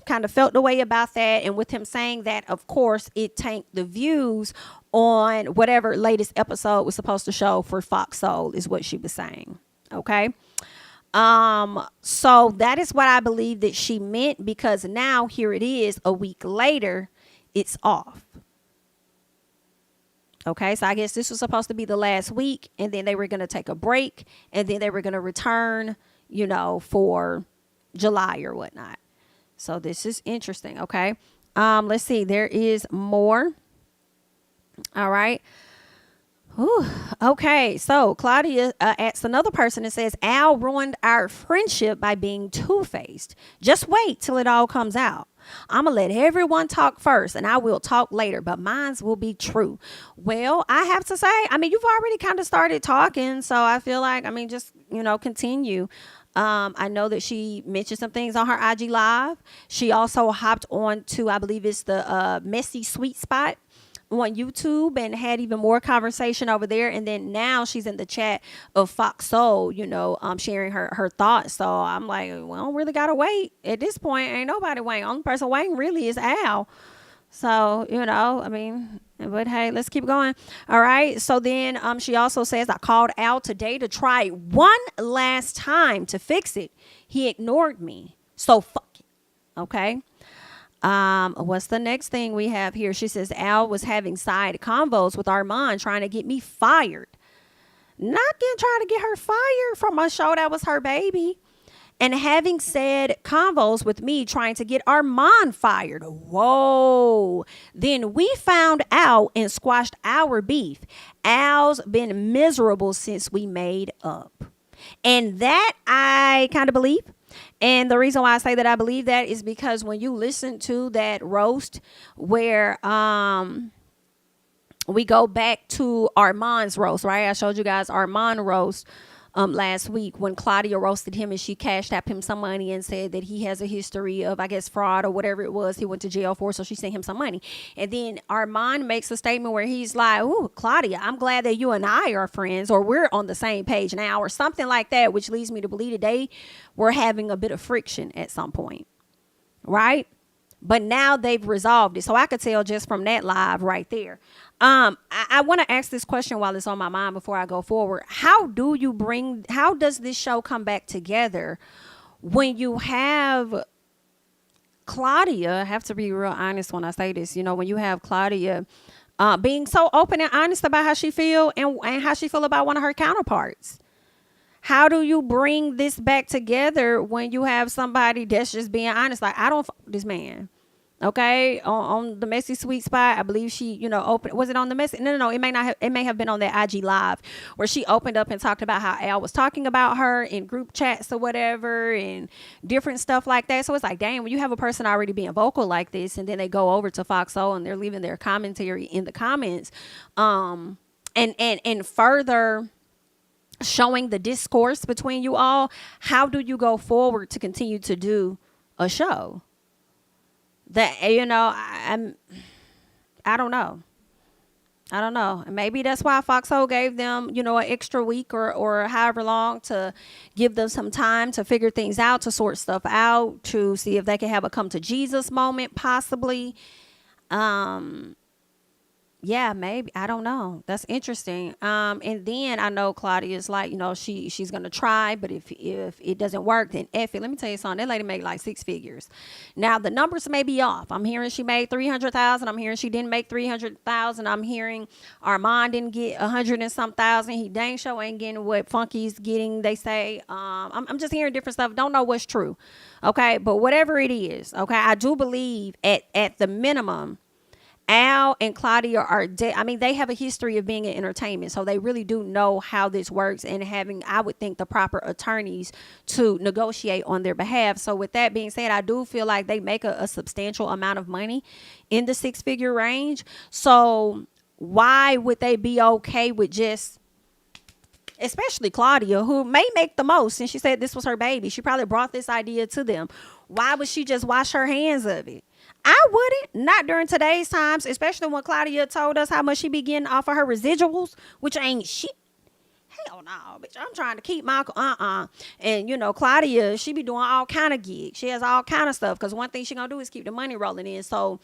kind of felt the way about that. And with him saying that, of course, it tanked the views on whatever latest episode was supposed to show for Fox Soul, is what she was saying. Okay. So that is what I believe that she meant, because now here it is a week later, it's off. Okay. So I guess this was supposed to be the last week, and then they were going to take a break, and then they were going to return, for July or whatnot. So this is interesting. Okay. Let's see. There is more. All right. Ooh, okay, so Claudia asks another person and says, Al ruined our friendship by being two-faced. Just wait till it all comes out. I'm going to let everyone talk first, and I will talk later, but mine will be true. Well, I have to say, you've already kind of started talking, so I feel like, just, continue. I know that she mentioned some things on her IG Live. She also hopped on to, I believe it's the Messy Sweet Spot on YouTube, and had even more conversation over there. And then now she's in the chat of Fox Soul, sharing her thoughts. So I'm like, well, really gotta wait. At this point, ain't nobody waiting. Only person waiting really is Al. So, but hey, let's keep going. All right. So then she also says, I called Al today to try one last time to fix it. He ignored me. So fuck it. Okay. What's the next thing we have here? She says, Al was having side convos with ARM0N trying to get me fired. Not trying to get her fired from a show that was her baby. And having said convos with me trying to get ARM0N fired. Whoa. Then we found out and squashed our beef. Al's been miserable since we made up. And that I kind of believe. And the reason why I say that I believe that is because when you listen to that roast where we go back to ARM0N's roast, right? I showed you guys ARM0N roast last week when Claudia roasted him, and she cashed out him some money and said that he has a history of, I guess, fraud or whatever it was he went to jail for. So she sent him some money. And then ARM0N makes a statement where he's like, ooh, Claudia, I'm glad that you and I are friends, or we're on the same page now, or something like that, which leads me to believe that they were having a bit of friction at some point. Right? But now they've resolved it. So I could tell just from that live right there. I want to ask this question while it's on my mind before I go forward. How does this show come back together when you have Claudia? I have to be real honest when I say this, when you have Claudia being so open and honest about how she feel and how she feel about one of her counterparts. How do you bring this back together when you have somebody that's just being honest? Like, I don't fuck this man. Okay. On the Messy Sweet Spot, I believe she, opened, was it on the Messy? No. It may have been on that IG Live where she opened up and talked about how Al was talking about her in group chats or whatever and different stuff like that. So it's like, dang, when you have a person already being vocal like this, and then they go over to Fox Soul and they're leaving their commentary in the comments, and further showing the discourse between you all, how do you go forward to continue to do a show that, I don't know. And maybe that's why Fox Soul gave them, an extra week or however long to give them some time to figure things out, to sort stuff out, to see if they can have a come to Jesus moment, possibly. Yeah, maybe. I don't know. That's interesting. And then I know Claudia's like, she's gonna try, but if it doesn't work, then F it. Let me tell you something. That lady made like six figures. Now the numbers may be off. I'm hearing she made 300,000. I'm hearing she didn't make 300,000. I'm hearing Armand didn't get 100 and some thousand. He dang sure ain't getting what Funky's getting. They say. I'm just hearing different stuff. Don't know what's true. Okay, but whatever it is, okay, I do believe at the minimum Al and Claudia are I mean, they have a history of being in entertainment, so they really do know how this works and having, I would think, the proper attorneys to negotiate on their behalf. So, with that being said, I do feel like they make a substantial amount of money in the six-figure range. So, why would they be okay with just, especially Claudia, who may make the most, and she said this was her baby. She probably brought this idea to them. Why would she just wash her hands of it? I wouldn't, not during today's times, especially when Claudia told us how much she be getting off of her residuals, which ain't shit. Hell no, bitch. I'm trying to keep my And Claudia, she be doing all kind of gigs. She has all kind of stuff because one thing she gonna do is keep the money rolling in. So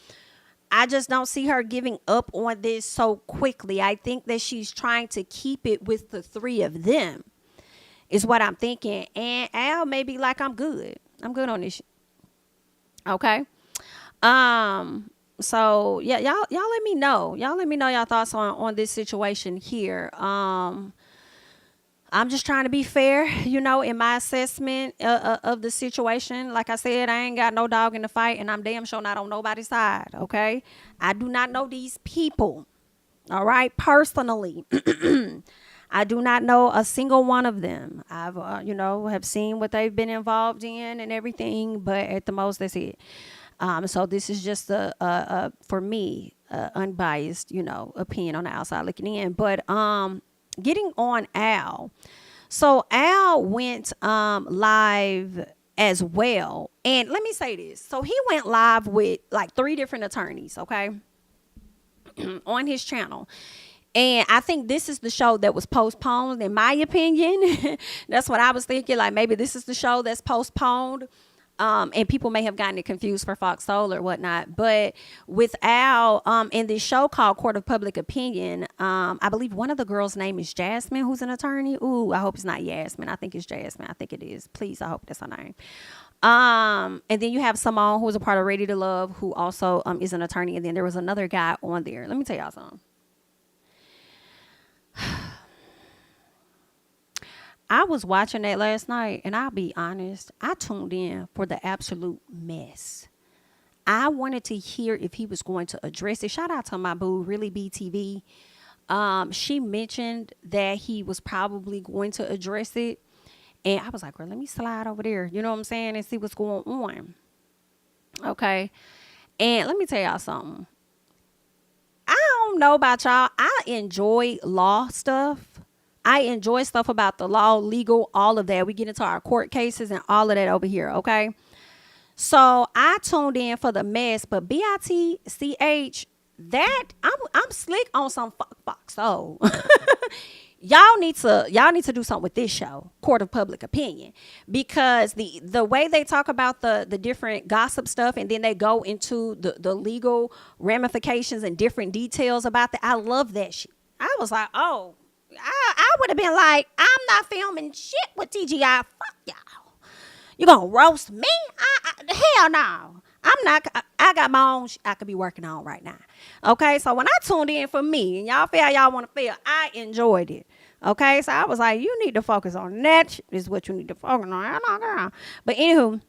I just don't see her giving up on this so quickly. I think that she's trying to keep it with the three of them, is what I'm thinking. And Al may be like, I'm good. I'm good on this shit. Okay. So yeah, y'all let me know. Y'all let me know y'all thoughts on this situation here. I'm just trying to be fair, in my assessment of the situation. Like I said, I ain't got no dog in the fight, and I'm damn sure not on nobody's side. Okay, I do not know these people. All right, personally. I do not know a single one of them. I've, have seen what they've been involved in and everything, but at the most, that's it. So this is just for me, unbiased, opinion on the outside looking in. But getting on Al. So Al went live as well. And let me say this. So he went live with like 3 different attorneys, okay, on his channel. And I think this is the show that was postponed, in my opinion. That's what I was thinking. Like, maybe this is the show that's postponed. And people may have gotten it confused for Fox Soul or whatnot. But with Al, in this show called Court of Public Opinion, I believe one of the girls' name is Jasmine, who's an attorney. Ooh, I hope it's not Yasmin. I think it's Jasmine. I think it is. Please, I hope that's her name. And then you have Simone, who is a part of Ready to Love, who also is an attorney. And then there was another guy on there. Let me tell y'all something. I was watching that last night, and I'll be honest, I tuned in for the absolute mess. I wanted to hear if he was going to address it. Shout out to my boo, Really BTV. She mentioned that he was probably going to address it. And I was like, well, let me slide over there, you know what I'm saying, and see what's going on. Okay. And let me tell y'all something. I don't know about y'all. I enjoy law stuff. I enjoy stuff about the law, legal, all of that. We get into our court cases and all of that over here, okay? So I tuned in for the mess, but BITCH, that I'm slick on some fuck. So y'all need to do something with this show, Court of Public Opinion, because the way they talk about the different gossip stuff, and then they go into the legal ramifications and different details about that. I love that shit. I was like, oh. I would have been like, I'm not filming shit with TGI. Fuck y'all. You gonna roast me? Hell no. I'm not. I got my own I could be working on right now. Okay, so when I tuned in for me, and y'all feel how y'all want to feel, I enjoyed it. Okay, so I was like, you need to focus on that. Is what you need to focus on. But anywho,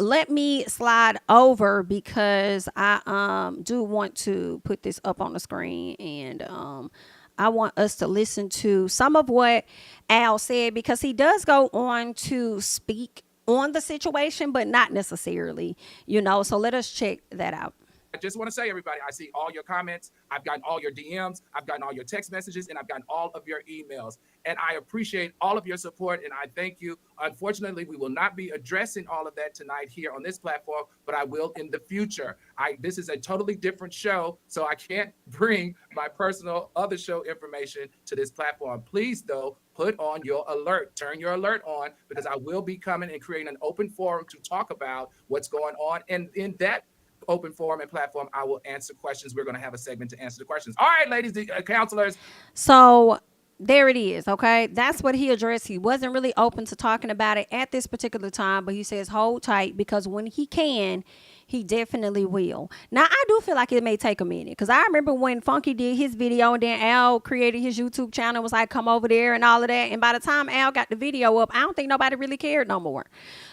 let me slide over because I do want to put this up on the screen, and I want us to listen to some of what Al said, because he does go on to speak on the situation, but not necessarily, so let us check that out. I just want to say, everybody, I see all your comments. I've gotten all your DMs. I've gotten all your text messages, and I've gotten all of your emails. And I appreciate all of your support, and I thank you. Unfortunately, we will not be addressing all of that tonight here on this platform, but I will in the future. This is a totally different show, so I can't bring my personal other show information to this platform. Please, though, put on your alert. Turn your alert on, because I will be coming and creating an open forum to talk about what's going on. And in that open forum and platform. I will answer questions. We're going to have a segment to answer the questions. All right, ladies, counselors. So there it is. Okay. That's what he addressed. He wasn't really open to talking about it at this particular time, but he says hold tight, because when he can, he definitely will. Now, I do feel like it may take a minute, because I remember when Funky did his video and then Al created his YouTube channel, was like, come over there and all of that. And by the time Al got the video up, I don't think nobody really cared no more.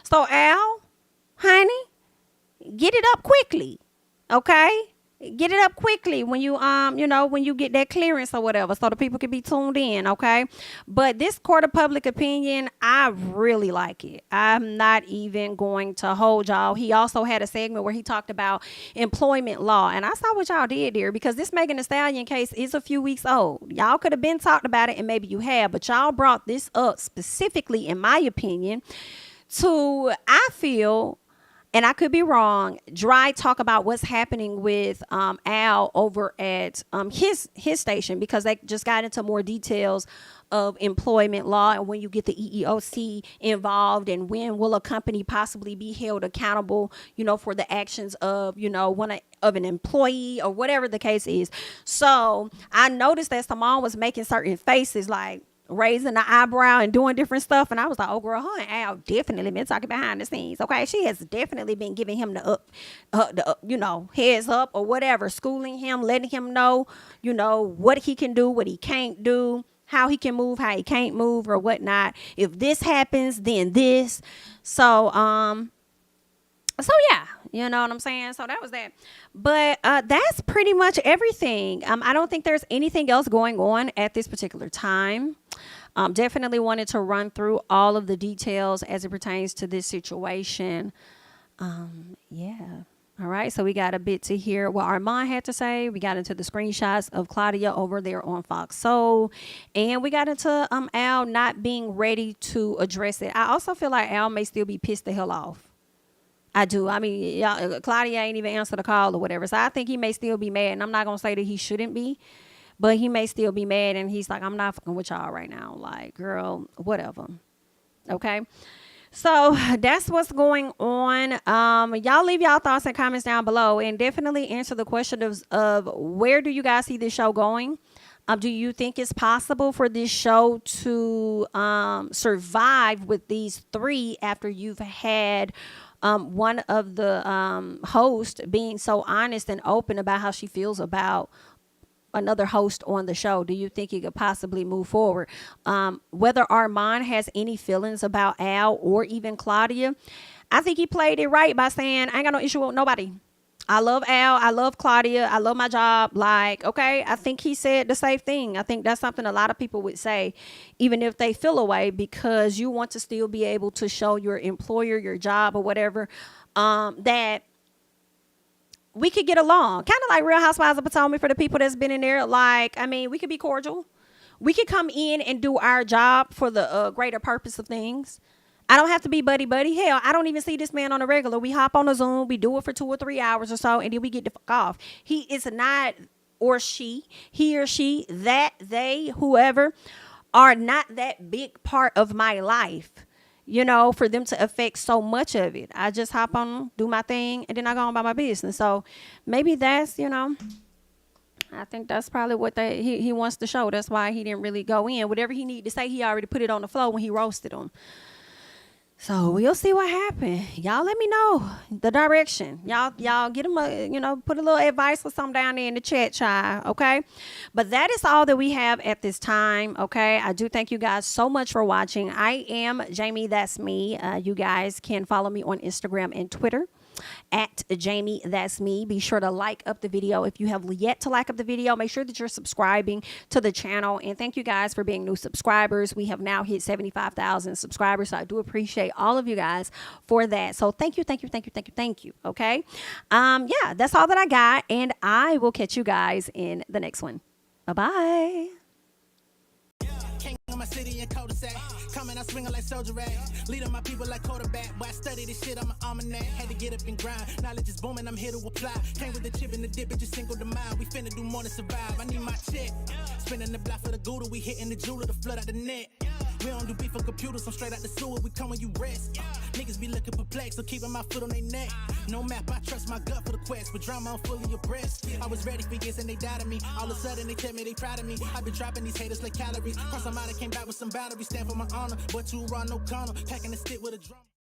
So Al, honey, get it up quickly. Okay? Get it up quickly when you when you get that clearance or whatever, so the people can be tuned in, okay? But this court of public opinion, I really like it. I'm not even going to hold y'all. He also had a segment where he talked about employment law, and I saw what y'all did there, because this Megan Thee Stallion case is a few weeks old. Y'all could have been talked about it, and maybe you have, but y'all brought this up specifically, in my opinion, to, I feel, and I could be wrong, dry talk about what's happening with Al over at his station, because they just got into more details of employment law and when you get the EEOC involved, and when will a company possibly be held accountable, for the actions of, of an employee, or whatever the case is. So I noticed that Simone was making certain faces, like raising the eyebrow and doing different stuff, and I was like, oh girl, her and Al definitely been talking behind the scenes. Okay, she has definitely been giving him the heads up or whatever, schooling him, letting him know what he can do, what he can't do, how he can move, how he can't move, or whatnot. If this happens, then this. So yeah, you know what I'm saying? So that was that. But that's pretty much everything. I don't think there's anything else going on at this particular time. Definitely wanted to run through all of the details as it pertains to this situation. Yeah. All right. So we got a bit to hear what ARM0N had to say. We got into the screenshots of CIaudia over there on Fox Soul. And we got into Al not being ready to address it. I also feel like Al may still be pissed the hell off. I do. I mean, CIaudia ain't even answered the call or whatever. So I think he may still be mad. And I'm not going to say that he shouldn't be, but he may still be mad. And he's like, I'm not fucking with y'all right now. Like, girl, whatever. Okay. So that's what's going on. Y'all leave y'all thoughts and comments down below, and definitely answer the question of where do you guys see this show going? Do you think it's possible for this show to survive with these three after you've had one of the hosts being so honest and open about how she feels about another host on the show? Do you think it could possibly move forward? Whether ARM0N has any feelings about Al or even CIaudia, I think he played it right by saying, I ain't got no issue with nobody. I love Al. I love CIaudia. I love my job. Like, okay, I think he said the safe thing. I think that's something a lot of people would say, even if they feel away, because you want to still be able to show your employer, your job, or whatever, that we could get along. Kind of like Real Housewives of Potomac for the people that's been in there. Like, I mean, we could be cordial. We could come in and do our job for the greater purpose of things. I don't have to be buddy. Hell, I don't even see this man on a regular. We hop on a Zoom, we do it for 2 or 3 hours or so, and then we get the fuck off. He is not, or she, he or she, that, they, whoever, are not that big part of my life, for them to affect so much of it. I just hop on, do my thing, and then I go on about my business. So maybe that's, I think that's probably what he wants to show. That's why he didn't really go in. Whatever he needed to say, he already put it on the floor when he roasted him. So we'll see what happened. Y'all let me know the direction. Y'all get him put a little advice or something down there in the chat, child, okay? But that is all that we have at this time, okay? I do thank you guys so much for watching. I am Jami, that's me. You guys can follow me on Instagram and Twitter at JamiThatsMe. Be sure to like up the video. If you have yet to like up the video, make sure that you're subscribing to the channel. And thank you guys for being new subscribers. We have now hit 75,000 subscribers. So I do appreciate all of you guys for that. So thank you. Okay. Yeah, that's all that I got. And I will catch you guys in the next one. Bye-bye. King of my city and cul-de-sac. Coming, I swinging like soldier rag. Leading my people like quarterback. Boy, I study this shit, I'm an almanac. Had to get up and grind. Knowledge is booming, I'm here to apply. Came with the chip and the dip, it just single the mile. We finna do more than survive. I need my check. Spinning the block for the Gouda, we hitting the jeweler to flood out the net. We don't do beef on computers, I'm straight out the sewer. We come when you rest. Niggas be looking perplexed, so keeping my foot on their neck. No map, I trust my gut for the quest. With drama, I'm fully abreast. I was ready for years and they doubted me. All of a sudden they tell me they proud of me. I've been dropping these haters like calories. Cross them out, I came back with some batteries. Stand for my honor, but too raw, no corner. Packing the stick with a drum.